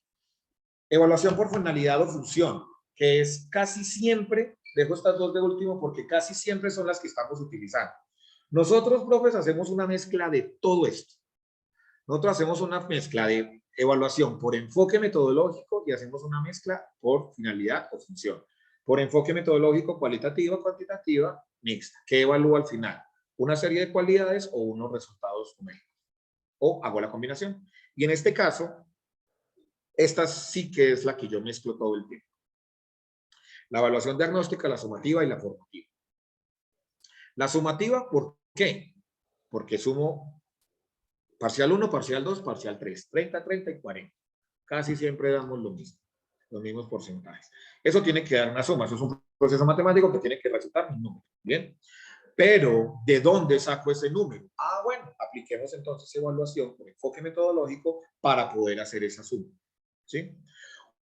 Evaluación por finalidad o función, que es casi siempre, dejo estas dos de último porque casi siempre son las que estamos utilizando. Nosotros, profes, hacemos una mezcla de todo esto. Nosotros hacemos una mezcla de evaluación por enfoque metodológico y hacemos una mezcla por finalidad o función. Por enfoque metodológico, cualitativa, cuantitativa, mixta. ¿Qué evalúo al final? ¿Una serie de cualidades o unos resultados numéricos? O hago la combinación. Y en este caso, esta sí que es la que yo mezclo todo el tiempo. La evaluación diagnóstica, la sumativa y la formativa. La sumativa, ¿por qué? Porque sumo Parcial 1, parcial 2, parcial 3. 30, 30 y 40. Casi siempre damos lo mismo, los mismos porcentajes. Eso tiene que dar una suma. Eso es un proceso matemático que tiene que resultar un número. Bien. Pero, ¿de dónde saco ese número? Ah, bueno, apliquemos entonces evaluación con enfoque metodológico para poder hacer esa suma. ¿Sí?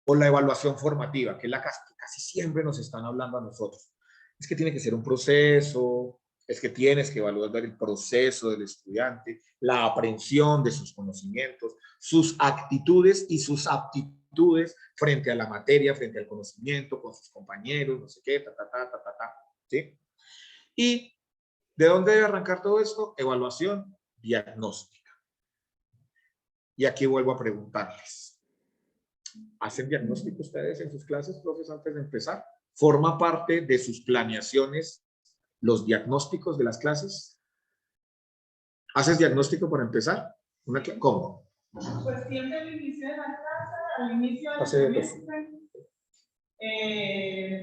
O la evaluación formativa, que es la que casi siempre nos están hablando a nosotros. Es que tiene que ser un proceso, es que tienes que evaluar el proceso del estudiante, la aprehensión de sus conocimientos, sus actitudes y sus aptitudes frente a la materia, frente al conocimiento, con sus compañeros, no sé qué, ¿sí? ¿Y de dónde debe arrancar todo esto? Evaluación diagnóstica. Y aquí vuelvo a preguntarles. ¿Hacen diagnóstico ustedes en sus clases, profes, antes de empezar? ¿Forma parte de sus planeaciones los diagnósticos de las clases? ¿Haces diagnóstico para empezar? ¿Cómo? Pues siempre al inicio de la clase, al inicio del semestre,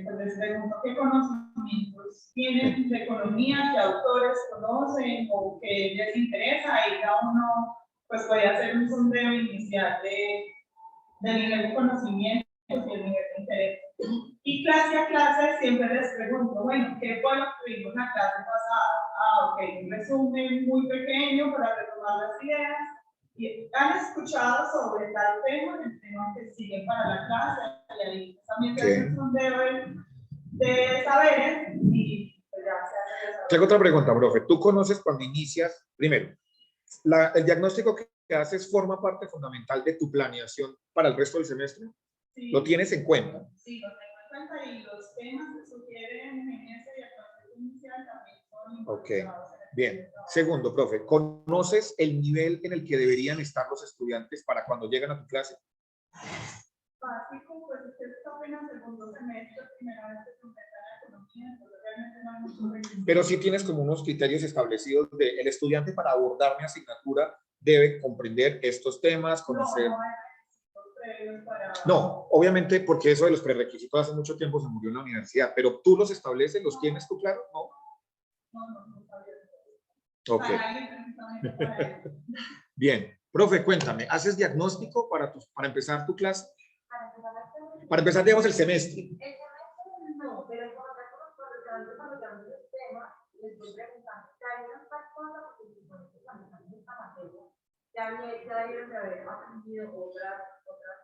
pues les pregunto qué conocimientos tienen de economía, qué autores conocen o qué les interesa, y cada uno pues puede hacer un sondeo inicial del nivel de conocimiento y el nivel de interés. Y clase a clase siempre les pregunto, bueno, ¿qué fue lo que vimos la clase pasada? Ah, ok, un resumen muy pequeño para retomar las ideas. Y han escuchado sobre tal tema, el tema que sigue para la clase, y ahí también se hace un sondeo de saberes y pues ya se hace. Tengo otra pregunta, profe. ¿Tú conoces cuando inicias, primero, el diagnóstico que haces forma parte fundamental de tu planeación para el resto del semestre? Sí. ¿Lo tienes en cuenta? Sí, lo tengo en cuenta y los temas que sugieren en ese diagnóstico inicial también son importantes. Ok, bien. Segundo, profe, ¿conoces el nivel en el que deberían estar los estudiantes para cuando llegan a tu clase? Básico, pues usted está apenas el segundo semestre, primera vez que comienza la economía, entonces realmente no hay mucho requisito. Pero sí tienes como unos criterios establecidos de el estudiante para abordar mi asignatura debe comprender estos temas, conocer... No, obviamente porque eso de los prerequisitos hace mucho tiempo se murió en la universidad, pero tú los estableces, ¿los tienes tú claro? No. Ok. Bien. Profe, cuéntame, ¿haces diagnóstico para empezar tu clase? Para empezar, digamos, el semestre. El semestre no, pero por ejemplo, cuando hablamos del tema, les voy preguntando, ¿hay otras cosas? Porque supongo que cuando estamos en esta materia, ya debieron de haber aprendido otras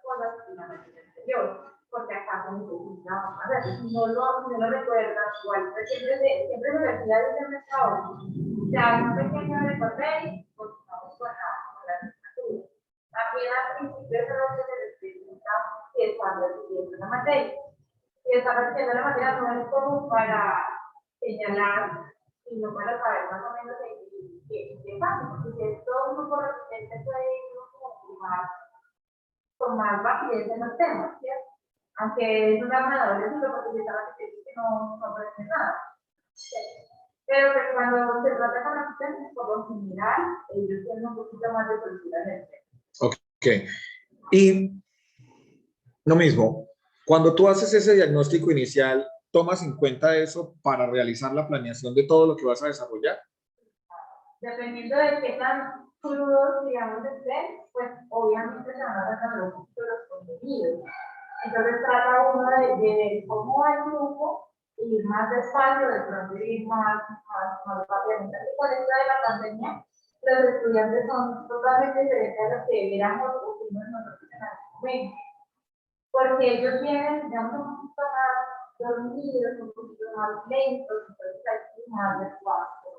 cosas en la materia anterior, porque acá como que no, a ver, si no lo recuerdas, igual, siempre me decía desde el estado, ya un pequeño recorrido, pues vamos con la asignatura. También al principio de lo que se les pregunta si están recibiendo la materia. Si están recibiendo la materia no es como para señalar, sino para saber más o menos qué pasa, porque si es todo un grupo residente puede ir como con más rapidez en los temas, ¿cierto? Aunque es una ganadora, porque estaba diciendo que no aprende nada. Pero que cuando se trata con los temas, por lo general, ellos tienen un poquito más de soltura en el tema. Ok. Y lo mismo, cuando tú haces ese diagnóstico inicial, ¿tomas en cuenta eso para realizar la planeación de todo lo que vas a desarrollar? Dependiendo de qué tan crudos, digamos, estén, pues obviamente se van a tratar los contenidos. Entonces trata uno de ver cómo va el grupo, ir más despacio, de pronto ir más rápidamente. Y con esto de la pandemia, los estudiantes son totalmente diferentes a los que éramos nosotros en algún momento. Porque ellos vienen, digamos, un poquito más dormidos, un poquito más lentos, entonces hay que ir más despacio.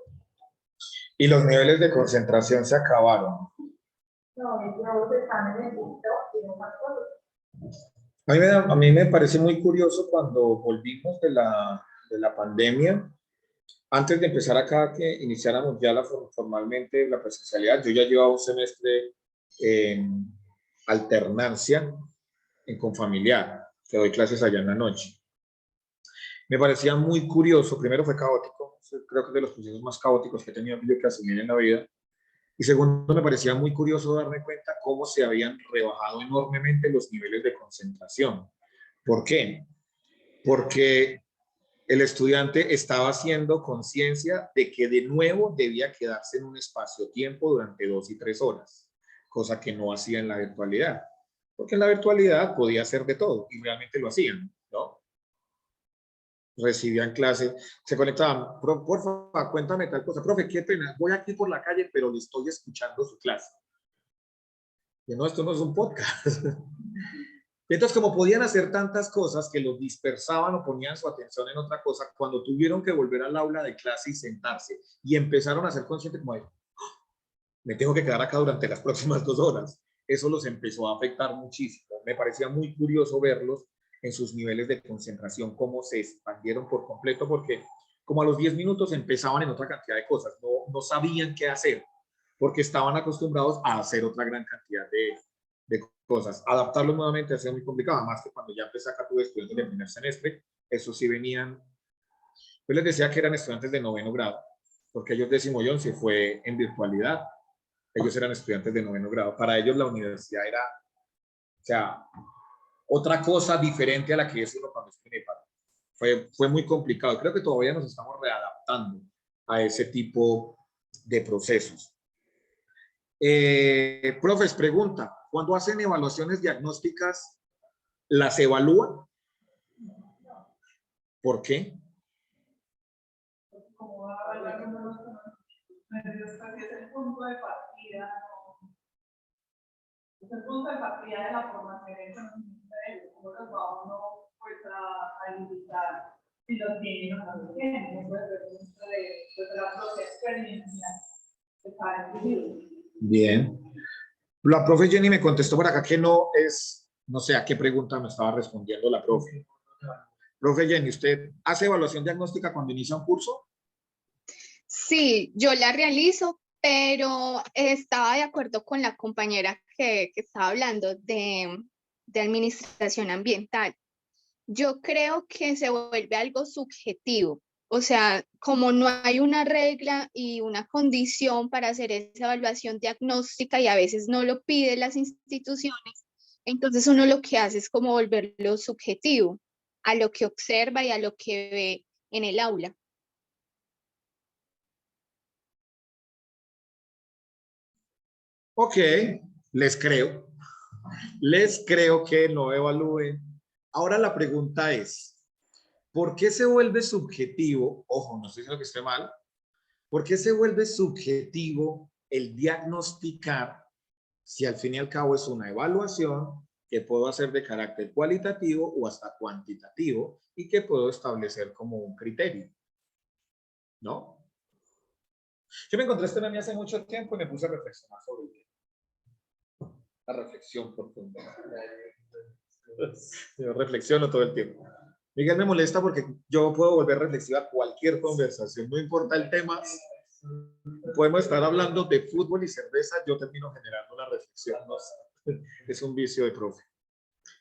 Y los niveles de concentración se acabaron. No, ellos están en el punto y no más cosas. A mí me parece muy curioso cuando volvimos de la pandemia, antes de empezar acá, que iniciáramos ya formalmente la presencialidad, yo ya llevaba un semestre en alternancia en Confamiliar, que doy clases allá en la noche. Me parecía muy curioso, primero fue caótico, creo que es de los procesos más caóticos que he tenido yo que asumir en la vida, y segundo, me parecía muy curioso darme cuenta cómo se habían rebajado enormemente los niveles de concentración. ¿Por qué? Porque el estudiante estaba haciendo conciencia de que de nuevo debía quedarse en un espacio-tiempo durante 2 y 3 horas, cosa que no hacía en la virtualidad, porque en la virtualidad podía hacer de todo y realmente lo hacían, ¿no? Recibían clase, se conectaban, por favor, cuéntame tal cosa, profe, qué pena, voy aquí por la calle, pero le estoy escuchando su clase. Y no, esto no es un podcast. Entonces, como podían hacer tantas cosas que los dispersaban o ponían su atención en otra cosa, cuando tuvieron que volver al aula de clase y sentarse y empezaron a ser conscientes como de, me tengo que quedar acá durante las próximas 2 horas, eso los empezó a afectar muchísimo. Me parecía muy curioso verlos en sus niveles de concentración, cómo se expandieron por completo, porque como a los 10 minutos empezaban en otra cantidad de cosas, no sabían qué hacer, porque estaban acostumbrados a hacer otra gran cantidad de cosas. Adaptarlos nuevamente ha sido muy complicado, más que cuando ya empecé acá tuve estudiantes de primer semestre, eso sí venían, yo les decía que eran estudiantes de 9º grado, porque ellos 10º fue en virtualidad, ellos eran estudiantes de 9º grado, para ellos la universidad era, o sea, otra cosa diferente a la que es uno cuando está en EPA. Fue muy complicado, creo que todavía nos estamos readaptando a ese tipo de procesos. Profes, pregunta, ¿cuando hacen evaluaciones diagnósticas, las evalúan? ¿Por qué? Como va a hablar con los medios, casi es el punto de partida, ¿no? Es el punto de partida de la formación en conocimiento, cómo los va uno pues, a invitar si lo tienen o no lo tienen. Eso es el punto de la propia experiencia que está decidido. Bien. La profe Jenny me contestó por acá que no es, no sé a qué pregunta me estaba respondiendo la profe. Profe Jenny, ¿usted hace evaluación diagnóstica cuando inicia un curso? Sí, yo la realizo, pero estaba de acuerdo con la compañera que estaba hablando de administración ambiental. Yo creo que se vuelve algo subjetivo. O sea, como no hay una regla y una condición para hacer esa evaluación diagnóstica y a veces no lo piden las instituciones, entonces uno lo que hace es como volverlo subjetivo a lo que observa y a lo que ve en el aula. Ok, les creo. Les creo que no evalúen. Ahora la pregunta es, ¿por qué se vuelve subjetivo? Ojo, no estoy diciendo que esté mal. ¿Por qué se vuelve subjetivo el diagnosticar si al fin y al cabo es una evaluación que puedo hacer de carácter cualitativo o hasta cuantitativo y que puedo establecer como un criterio? ¿No? Yo me encontré este meme hace mucho tiempo y me puse a reflexionar sobre ello. La reflexión profunda. Yo reflexiono todo el tiempo. Miguel me molesta porque yo puedo volver reflexiva cualquier conversación, no importa el tema. Podemos estar hablando de fútbol y cerveza, yo termino generando una reflexión. ¿No? Es un vicio de profe.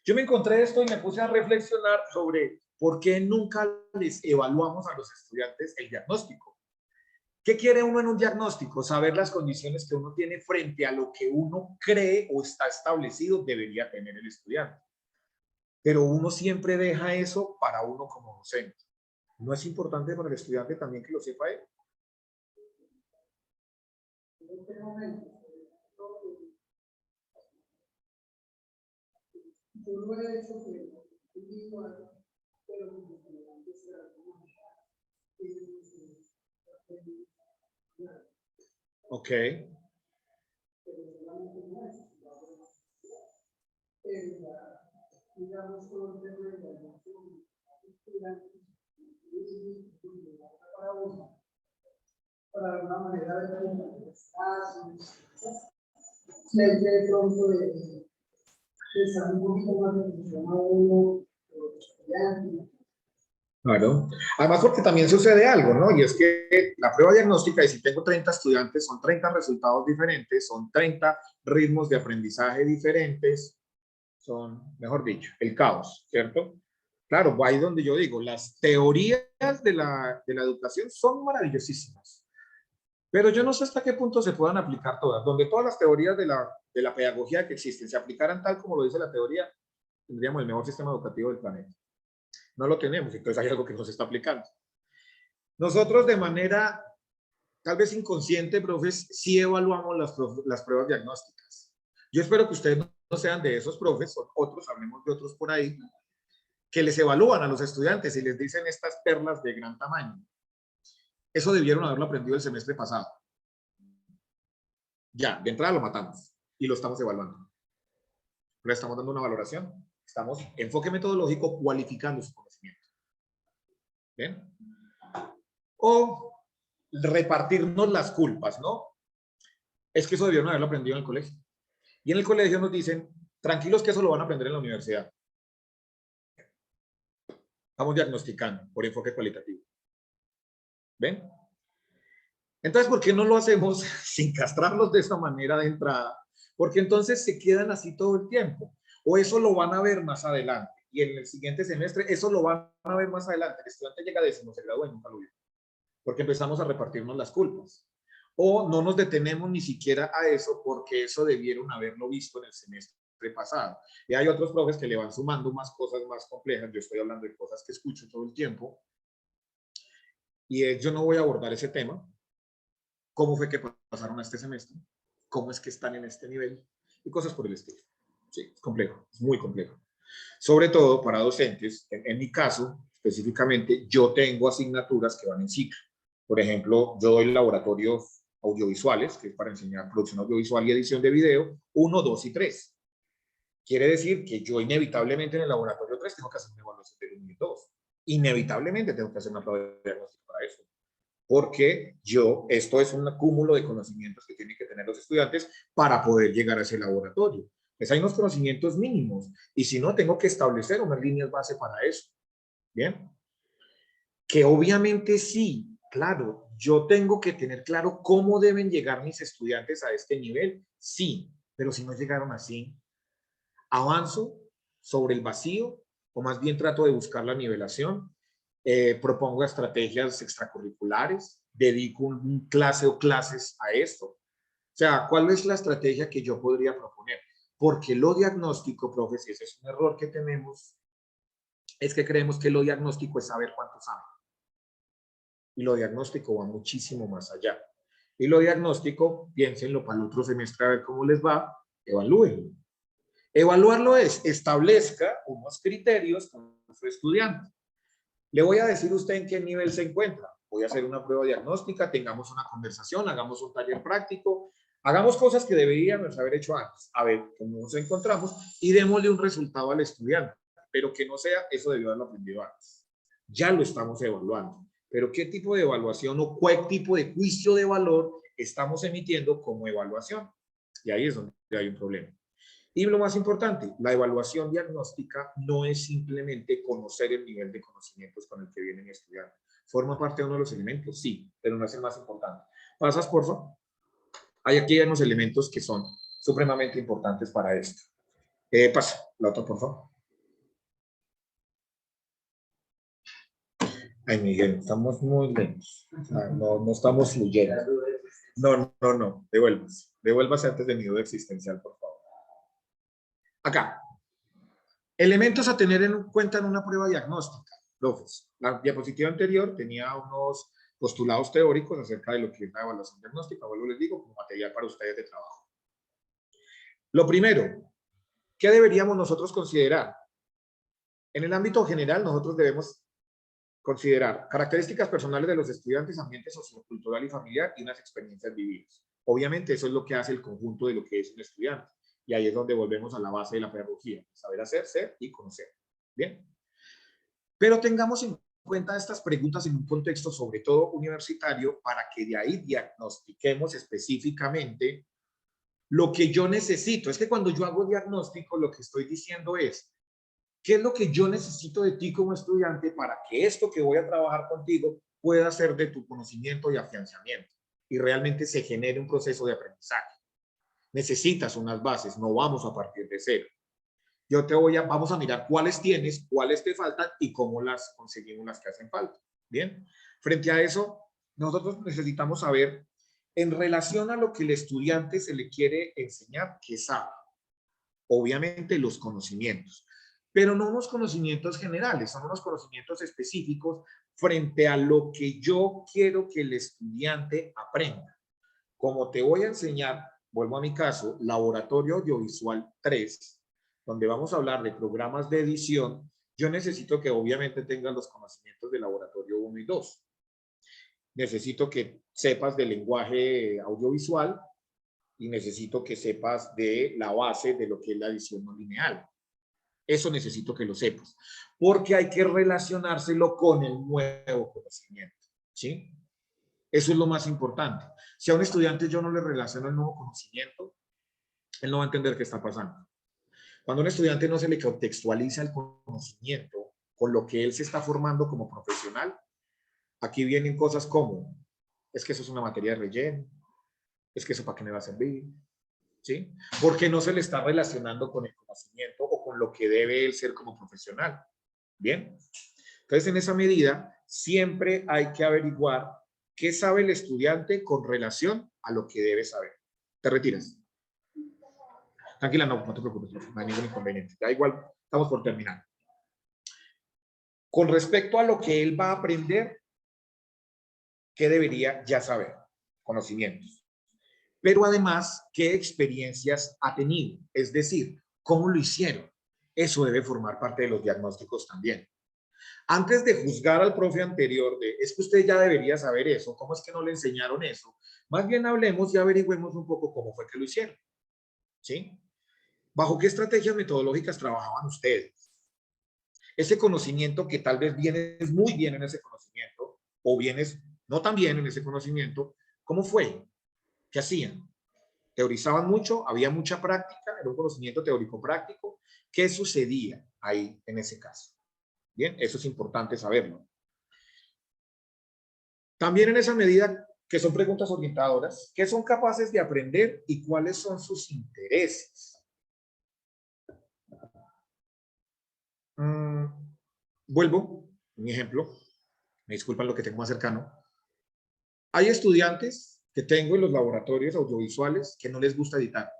Yo me encontré esto y me puse a reflexionar sobre por qué nunca les evaluamos a los estudiantes el diagnóstico. ¿Qué quiere uno en un diagnóstico? Saber las condiciones que uno tiene frente a lo que uno cree o está establecido debería tener el estudiante. Pero uno siempre deja eso para uno como docente. ¿No es importante para el estudiante también que lo sepa él? En este momento, yo no he hecho que individual, pero como estudiante será Ok. Digamos, todo el tema de la para una manera de de pronto de estar un poquito más de atención a uno, estudiantes. Claro. Además, porque también sucede algo, ¿no? Y es que la prueba diagnóstica, y si tengo 30 estudiantes, son 30 resultados diferentes, son 30 ritmos de aprendizaje diferentes, son, mejor dicho, el caos, ¿cierto? Claro, ahí donde yo digo, las teorías de la educación son maravillosísimas, pero yo no sé hasta qué punto se puedan aplicar todas. Donde todas las teorías de la pedagogía que existen se aplicaran tal como lo dice la teoría, tendríamos el mejor sistema educativo del planeta. No lo tenemos, entonces hay algo que no se está aplicando. Nosotros de manera tal vez inconsciente, profes, sí evaluamos las pruebas diagnósticas. Yo espero que ustedes no sean de esos profes, son otros, hablemos de otros por ahí, que les evalúan a los estudiantes y les dicen estas perlas de gran tamaño. Eso debieron haberlo aprendido el semestre pasado. Ya, de entrada lo matamos y lo estamos evaluando. Le estamos dando una valoración. Estamos, enfoque metodológico, cualificando su conocimiento. ¿Bien? O repartirnos las culpas, ¿no? Es que eso debieron haberlo aprendido en el colegio. Y en el colegio nos dicen, tranquilos que eso lo van a aprender en la universidad. Estamos diagnosticando por enfoque cualitativo. ¿Ven? Entonces, ¿por qué no lo hacemos sin castrarlos de esa manera de entrada? Porque entonces se quedan así todo el tiempo. O eso lo van a ver más adelante. Y en el siguiente semestre, eso lo van a ver más adelante. El estudiante llega a décimo, se gradúa y nunca lo vio. Porque empezamos a repartirnos las culpas. O no nos detenemos ni siquiera a eso porque eso debieron haberlo visto en el semestre pasado. Y hay otros profes que le van sumando más cosas más complejas. Yo estoy hablando de cosas que escucho todo el tiempo. Y yo no voy a abordar ese tema. ¿Cómo fue que pasaron a este semestre? ¿Cómo es que están en este nivel? Y cosas por el estilo. Sí, es complejo, es muy complejo. Sobre todo para docentes, en mi caso, específicamente, yo tengo asignaturas que van en ciclo. Por ejemplo, yo doy laboratorios audiovisuales, que es para enseñar producción audiovisual y edición de video, 1, 2 y 3. Quiere decir que yo inevitablemente en el laboratorio 3 tengo que hacer una evaluación del 1 y 2. Inevitablemente tengo que hacer una prueba de diagnóstico para eso. Porque esto es un cúmulo de conocimientos que tienen que tener los estudiantes para poder llegar a ese laboratorio. Pues hay unos conocimientos mínimos y si no, tengo que establecer unas líneas base para eso. ¿Bien? Que obviamente sí, claro, yo tengo que tener claro cómo deben llegar mis estudiantes a este nivel, sí, pero si no llegaron así, avanzo sobre el vacío o más bien trato de buscar la nivelación. Propongo estrategias extracurriculares, dedico un clase o clases a esto. O sea, ¿cuál es la estrategia que yo podría proponer? Porque lo diagnóstico, profes, ese es un error que tenemos, es que creemos que lo diagnóstico es saber cuánto saben. Y lo diagnóstico va muchísimo más allá. Y lo diagnóstico, piénsenlo para el otro semestre a ver cómo les va, evalúenlo. Evaluarlo es, establezca unos criterios con su estudiante. Le voy a decir usted en qué nivel se encuentra. Voy a hacer una prueba diagnóstica, tengamos una conversación, hagamos un taller práctico, hagamos cosas que deberíamos haber hecho antes, a ver cómo nos encontramos y démosle un resultado al estudiante, pero que no sea, eso debió haberlo aprendido antes. Ya lo estamos evaluando, pero ¿qué tipo de evaluación o qué tipo de juicio de valor estamos emitiendo como evaluación? Y ahí es donde hay un problema. Y lo más importante, la evaluación diagnóstica no es simplemente conocer el nivel de conocimientos con el que viene mi estudiante. ¿Forma parte de uno de los elementos? Sí, pero no es el más importante. ¿Pasas, por favor? Hay aquí unos elementos que son supremamente importantes para esto. Pasa, la otra, por favor. Ay, Miguel, estamos muy lentos. No estamos fluyendo. No, devuélvase. Devuélvase antes de mi duda existencial, por favor. Acá. Elementos a tener en cuenta en una prueba diagnóstica. Profes, la diapositiva anterior tenía unos postulados teóricos acerca de lo que es la evaluación diagnóstica. Vuelvo les digo, como material para ustedes de trabajo. Lo primero, ¿qué deberíamos nosotros considerar? En el ámbito general, nosotros debemos considerar características personales de los estudiantes, ambiente sociocultural y familiar y unas experiencias vividas. Obviamente, eso es lo que hace el conjunto de lo que es un estudiante. Y ahí es donde volvemos a la base de la pedagogía, saber hacer, ser y conocer. Bien. Pero tengamos en cuenta estas preguntas en un contexto sobre todo universitario para que de ahí diagnostiquemos específicamente lo que yo necesito. Es que cuando yo hago diagnóstico, lo que estoy diciendo es, ¿qué es lo que yo necesito de ti como estudiante para que esto que voy a trabajar contigo pueda ser de tu conocimiento y afianzamiento y realmente se genere un proceso de aprendizaje? Necesitas unas bases, no vamos a partir de cero. Vamos a mirar cuáles tienes, cuáles te faltan y cómo las conseguimos las que hacen falta. Bien, frente a eso, nosotros necesitamos saber en relación a lo que el estudiante se le quiere enseñar, qué sabe. Obviamente los conocimientos, pero no unos conocimientos generales, son unos conocimientos específicos frente a lo que yo quiero que el estudiante aprenda. Como te voy a enseñar, vuelvo a mi caso, Laboratorio Audiovisual 3, donde vamos a hablar de programas de edición, yo necesito que obviamente tengas los conocimientos de Laboratorio 1 y 2. Necesito que sepas del lenguaje audiovisual y necesito que sepas de la base de lo que es la edición no lineal. Eso necesito que lo sepas, porque hay que relacionárselo con el nuevo conocimiento, ¿sí? Eso es lo más importante. Si a un estudiante yo no le relaciono el nuevo conocimiento, él no va a entender qué está pasando. Cuando a un estudiante no se le contextualiza el conocimiento con lo que él se está formando como profesional, aquí vienen cosas como, es que eso es una materia de relleno, es que eso para qué me va a servir, ¿sí? Porque no se le está relacionando con el conocimiento o con lo que debe él ser como profesional. Bien. Entonces, en esa medida, siempre hay que averiguar qué sabe el estudiante con relación a lo que debe saber. ¿Te retiras? Tranquila, no te preocupes, no hay ningún inconveniente. Da igual, estamos por terminar. Con respecto a lo que él va a aprender, ¿qué debería ya saber? Conocimientos. Pero además, ¿qué experiencias ha tenido? Es decir, ¿cómo lo hicieron? Eso debe formar parte de los diagnósticos también. Antes de juzgar al profe anterior de, es que usted ya debería saber eso, ¿cómo es que no le enseñaron eso? Más bien hablemos y averigüemos un poco cómo fue que lo hicieron, ¿sí? ¿Bajo qué estrategias metodológicas trabajaban ustedes? Ese conocimiento que tal vez vienes muy bien en ese conocimiento, o vienes no tan bien en ese conocimiento, ¿cómo fue? ¿Qué hacían? ¿Teorizaban mucho? ¿Había mucha práctica? ¿Era un conocimiento teórico-práctico? ¿Qué sucedía ahí en ese caso? Bien, eso es importante saberlo. También en esa medida, que son preguntas orientadoras, ¿qué son capaces de aprender y cuáles son sus intereses? Vuelvo, un ejemplo, me disculpan lo que tengo más cercano. Hay estudiantes que tengo en los laboratorios audiovisuales que no les gusta editar.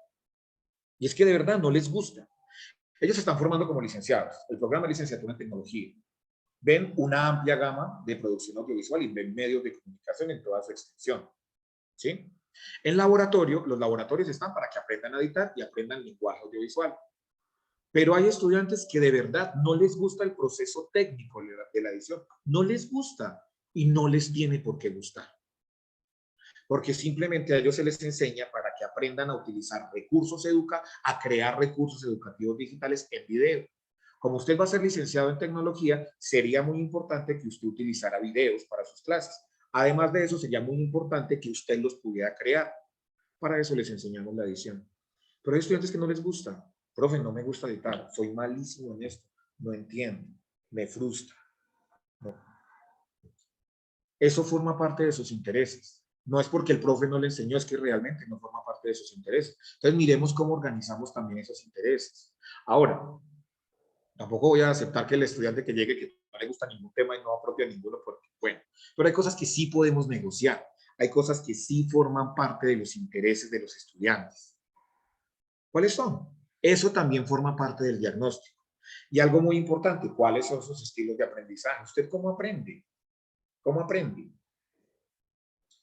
Y es que de verdad no les gusta. Ellos se están formando como licenciados, el programa de licenciatura en tecnología. Ven una amplia gama de producción audiovisual y ven medios de comunicación en toda su extensión, ¿sí? En laboratorio, los laboratorios están para que aprendan a editar y aprendan lenguaje audiovisual. Pero hay estudiantes que de verdad no les gusta el proceso técnico de la edición, no les gusta y no les tiene por qué gustar. Porque simplemente a ellos se les enseña para que aprendan a utilizar recursos a crear recursos educativos digitales en video. Como usted va a ser licenciado en tecnología, sería muy importante que usted utilizara videos para sus clases. Además de eso, sería muy importante que usted los pudiera crear. Para eso les enseñamos la edición. Pero hay estudiantes que no les gusta. Profe, no me gusta editar, soy malísimo en esto, no entiendo, me frustra. No. Eso forma parte de sus intereses. No es porque el profe no le enseñó, es que realmente no forma parte de sus intereses. Entonces miremos cómo organizamos también esos intereses. Ahora, tampoco voy a aceptar que el estudiante que llegue que no le gusta ningún tema y no apropia ninguno, porque bueno, pero hay cosas que sí podemos negociar, hay cosas que sí forman parte de los intereses de los estudiantes. ¿Cuáles son? Eso también forma parte del diagnóstico. Y algo muy importante, ¿cuáles son sus estilos de aprendizaje? ¿Usted cómo aprende? ¿Cómo aprende?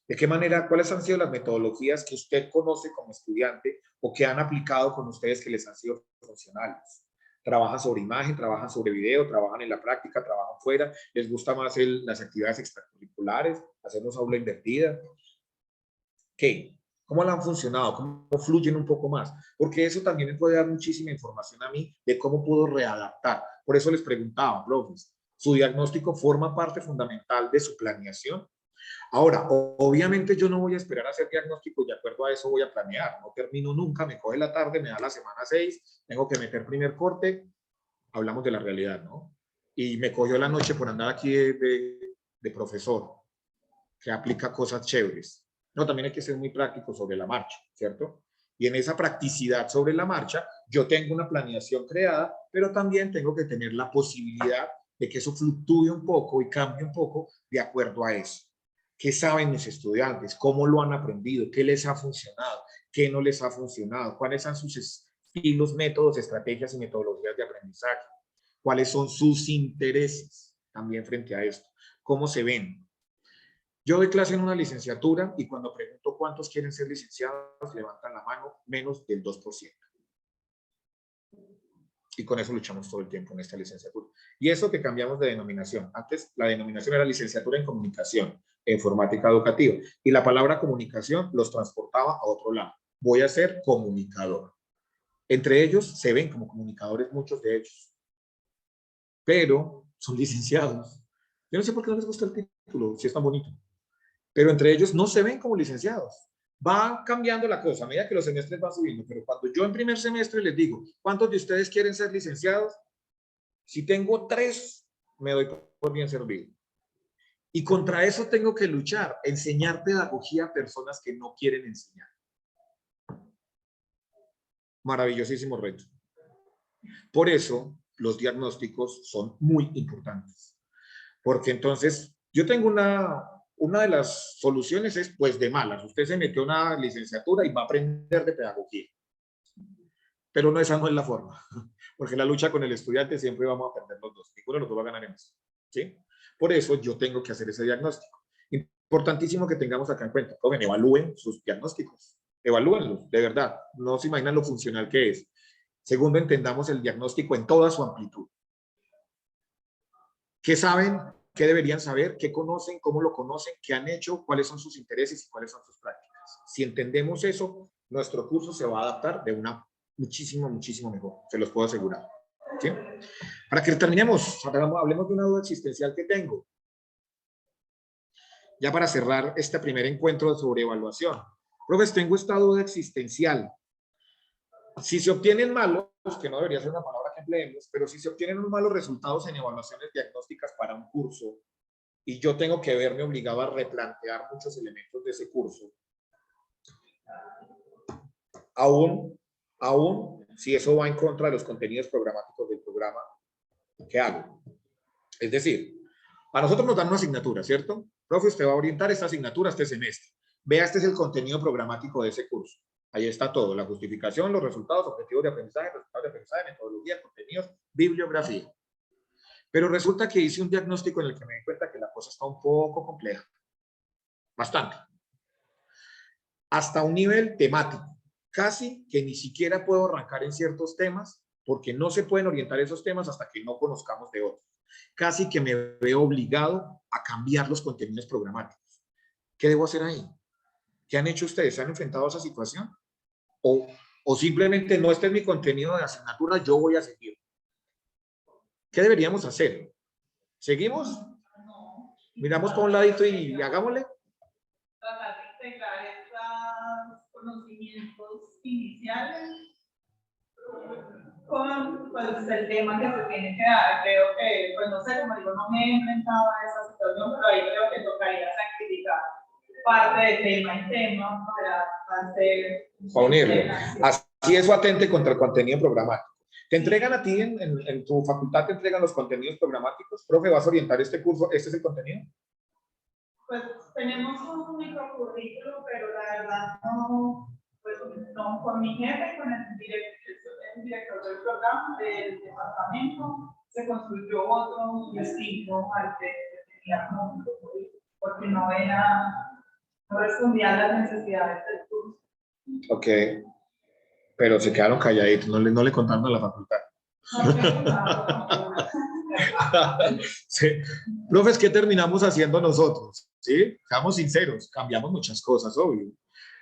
¿De qué manera, cuáles han sido las metodologías que usted conoce como estudiante o que han aplicado con ustedes que les han sido funcionales? ¿Trabajan sobre imagen, trabajan sobre video, trabajan en la práctica, trabajan fuera? ¿Les gusta más las actividades extracurriculares? ¿Hacemos aula invertida? ¿Qué? ¿Cómo la han funcionado? ¿Cómo fluyen un poco más? Porque eso también me puede dar muchísima información a mí de cómo puedo readaptar. Por eso les preguntaba, profes, ¿su diagnóstico forma parte fundamental de su planeación? Ahora, obviamente yo no voy a esperar a hacer diagnóstico y de acuerdo a eso voy a planear. No termino nunca, me coge la tarde, me da la semana 6, tengo que meter primer corte, hablamos de la realidad, ¿no? Y me cogió la noche por andar aquí de profesor, que aplica cosas chéveres. No, también hay que ser muy práctico sobre la marcha, ¿cierto? Y en esa practicidad sobre la marcha, yo tengo una planeación creada, pero también tengo que tener la posibilidad de que eso fluctúe un poco y cambie un poco de acuerdo a eso. ¿Qué saben mis estudiantes? ¿Cómo lo han aprendido? ¿Qué les ha funcionado? ¿Qué no les ha funcionado? ¿Cuáles son sus estilos, métodos, estrategias y metodologías de aprendizaje? ¿Cuáles son sus intereses también frente a esto? ¿Cómo se ven? Yo doy clase en una licenciatura y cuando pregunto cuántos quieren ser licenciados, levantan la mano menos del 2%. Y con eso luchamos todo el tiempo en esta licenciatura. Y eso que cambiamos de denominación. Antes la denominación era licenciatura en comunicación, en informática educativa. Y la palabra comunicación los transportaba a otro lado. Voy a ser comunicador. Entre ellos se ven como comunicadores muchos de ellos. Pero son licenciados. Yo no sé por qué no les gusta el título, si es tan bonito. Pero entre ellos no se ven como licenciados. Va cambiando la cosa a medida que los semestres van subiendo, pero cuando yo en primer semestre les digo, ¿cuántos de ustedes quieren ser licenciados? Si tengo 3, me doy por bien servido. Y contra eso tengo que luchar, enseñar pedagogía a personas que no quieren enseñar. Maravillosísimo reto. Por eso los diagnósticos son muy importantes. Porque entonces, yo tengo una de las soluciones es, pues, de malas. Usted se metió a una licenciatura y va a aprender de pedagogía. Pero no, esa no es la forma. Porque la lucha con el estudiante siempre vamos a perder los dos. Ninguno de los dos va a ganar en eso. ¿Sí? Por eso yo tengo que hacer ese diagnóstico. Importantísimo que tengamos acá en cuenta. Joven, evalúen sus diagnósticos. Evalúenlos, de verdad. No se imaginan lo funcional que es. Segundo, entendamos el diagnóstico en toda su amplitud. ¿Qué saben? ¿Qué deberían saber? ¿Qué conocen? ¿Cómo lo conocen? ¿Qué han hecho? ¿Cuáles son sus intereses y cuáles son sus prácticas? Si entendemos eso, nuestro curso se va a adaptar de una muchísimo mejor. Se los puedo asegurar. ¿Sí? Para que terminemos, hablemos de una duda existencial que tengo. Ya para cerrar este primer encuentro sobre evaluación. Profes, tengo esta duda existencial. Si se obtienen malos, que no debería ser una palabra que empleemos, pero si se obtienen unos malos resultados en evaluaciones diagnósticas para un curso y yo tengo que verme obligado a replantear muchos elementos de ese curso, aún si eso va en contra de los contenidos programáticos del programa, ¿qué hago? Es decir, a nosotros nos dan una asignatura, ¿cierto? Profe, usted va a orientar esta asignatura este semestre. Vea, este es el contenido programático de ese curso. Ahí está todo, la justificación, los resultados, objetivos de aprendizaje, metodología, contenidos, bibliografía. Pero resulta que hice un diagnóstico en el que me di cuenta que la cosa está un poco compleja. Bastante. Hasta un nivel temático. Casi que ni siquiera puedo arrancar en ciertos temas porque no se pueden orientar esos temas hasta que no conozcamos de otros. Casi que me veo obligado a cambiar los contenidos programáticos. ¿Qué debo hacer ahí? ¿Qué han hecho ustedes? ¿Se han enfrentado a esa situación? O simplemente no, este es mi contenido de asignatura, yo voy a seguir. ¿Qué deberíamos hacer? ¿Seguimos? Miramos para un ladito y hagámosle. Tratar de integrar estos conocimientos iniciales con, pues, el tema que se tiene que dar. Creo que, pues no sé, como digo, no me he enfrentado a esa situación, pero ahí creo que tocaría sacrificar parte de tema y tema para hacer... Para unirlo. Así eso atente contra el contenido programático. Te entregan a ti, en tu facultad te entregan los contenidos programáticos. Profe, ¿vas a orientar este curso? ¿Este es el contenido? Pues tenemos un microcurrículo, pero la verdad no, pues no, con mi jefe, con el director del programa, del departamento, se construyó otro distinto al que tenía como microcurrículo, porque no respondía a las necesidades del curso. Ok, pero se quedaron calladitos, no le contaron a la facultad. Sí. Profes, ¿qué terminamos haciendo nosotros? ¿Sí? Seamos sinceros, cambiamos muchas cosas, obvio.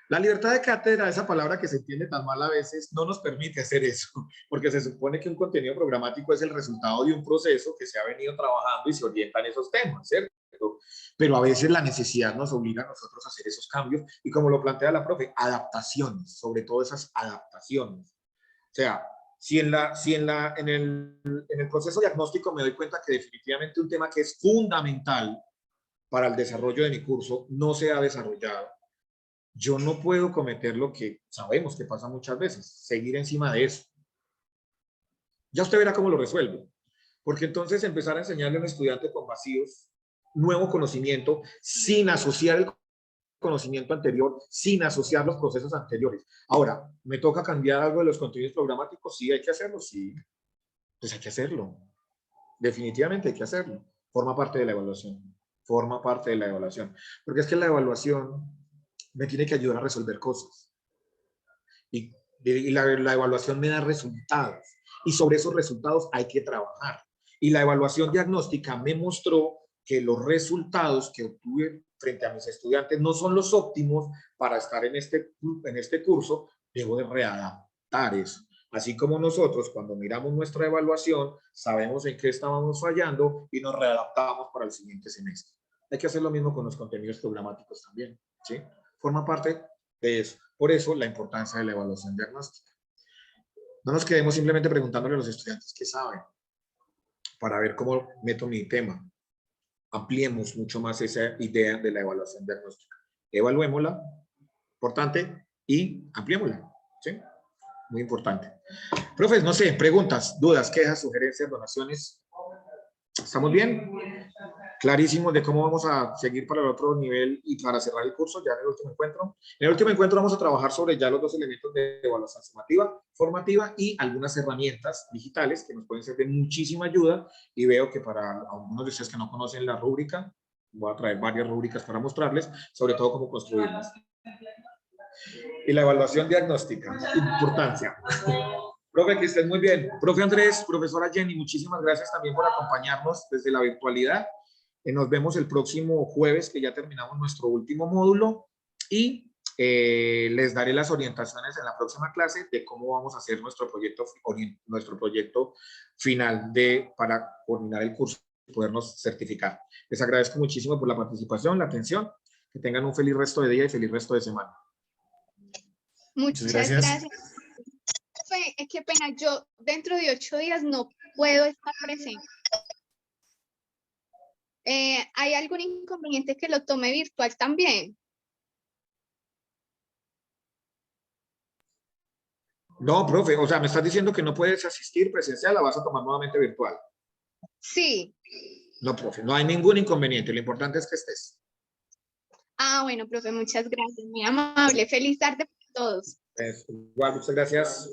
La libertad de cátedra, esa palabra que se entiende tan mal a veces, no nos permite hacer eso, porque se supone que un contenido programático es el resultado de un proceso que se ha venido trabajando y se orientan esos temas, ¿cierto? Pero a veces la necesidad nos obliga a nosotros a hacer esos cambios y, como lo plantea la profe, adaptaciones, sobre todo esas adaptaciones. O sea, si en el proceso diagnóstico me doy cuenta que definitivamente un tema que es fundamental para el desarrollo de mi curso no se ha desarrollado, yo no puedo cometer lo que sabemos que pasa muchas veces, seguir encima de eso. Ya usted verá cómo lo resuelve, porque entonces empezar a enseñarle a un estudiante con vacíos nuevo conocimiento sin asociar el conocimiento anterior, sin asociar los procesos anteriores. Ahora, ¿me toca cambiar algo de los contenidos programáticos? Sí, hay que hacerlo, sí. Pues hay que hacerlo. definitivamente hay que hacerlo. Forma parte de la evaluación. Forma parte de la evaluación. Porque es que la evaluación me tiene que ayudar a resolver cosas. Y la evaluación me da resultados. Y sobre esos resultados hay que trabajar. Y la evaluación diagnóstica me mostró que los resultados que obtuve frente a mis estudiantes no son los óptimos para estar en este curso. Debo de readaptar eso. Así como nosotros, cuando miramos nuestra evaluación, sabemos en qué estábamos fallando y nos readaptamos para el siguiente semestre. Hay que hacer lo mismo con los contenidos programáticos también, ¿sí? Forma parte de eso. Por eso, la importancia de la evaluación diagnóstica. No nos quedemos simplemente preguntándole a los estudiantes qué saben, para ver cómo meto mi tema. Ampliemos mucho más esa idea de la evaluación diagnóstica. Evaluémosla, importante, y ampliémosla, ¿sí? Muy importante. Profes, no sé, preguntas, dudas, quejas, sugerencias, donaciones. ¿Estamos bien? Clarísimos de cómo vamos a seguir para el otro nivel y para cerrar el curso ya en el último encuentro. En el último encuentro vamos a trabajar sobre ya los dos elementos de evaluación sumativa, formativa y algunas herramientas digitales que nos pueden ser de muchísima ayuda. Y veo que para algunos de ustedes que no conocen la rúbrica, voy a traer varias rúbricas para mostrarles, sobre todo cómo construirlas. Y la evaluación diagnóstica, importancia. Profe, que estén muy bien. Profe Andrés, profesora Jenny, muchísimas gracias también por acompañarnos desde la virtualidad. Nos vemos el próximo jueves, que ya terminamos nuestro último módulo, y les daré las orientaciones en la próxima clase de cómo vamos a hacer nuestro proyecto final para coordinar el curso y podernos certificar. Les agradezco muchísimo por la participación, la atención. Que tengan un feliz resto de día y feliz resto de semana. Muchas gracias. Qué pena, yo dentro de 8 días no puedo estar presente. ¿Hay algún inconveniente que lo tome virtual también? No, profe, o sea, me estás diciendo que no puedes asistir presencial, la vas a tomar nuevamente virtual. Sí. No, profe, no hay ningún inconveniente, lo importante es que estés. Ah, bueno, profe, muchas gracias, muy amable. Feliz tarde para todos. Igual, muchas gracias.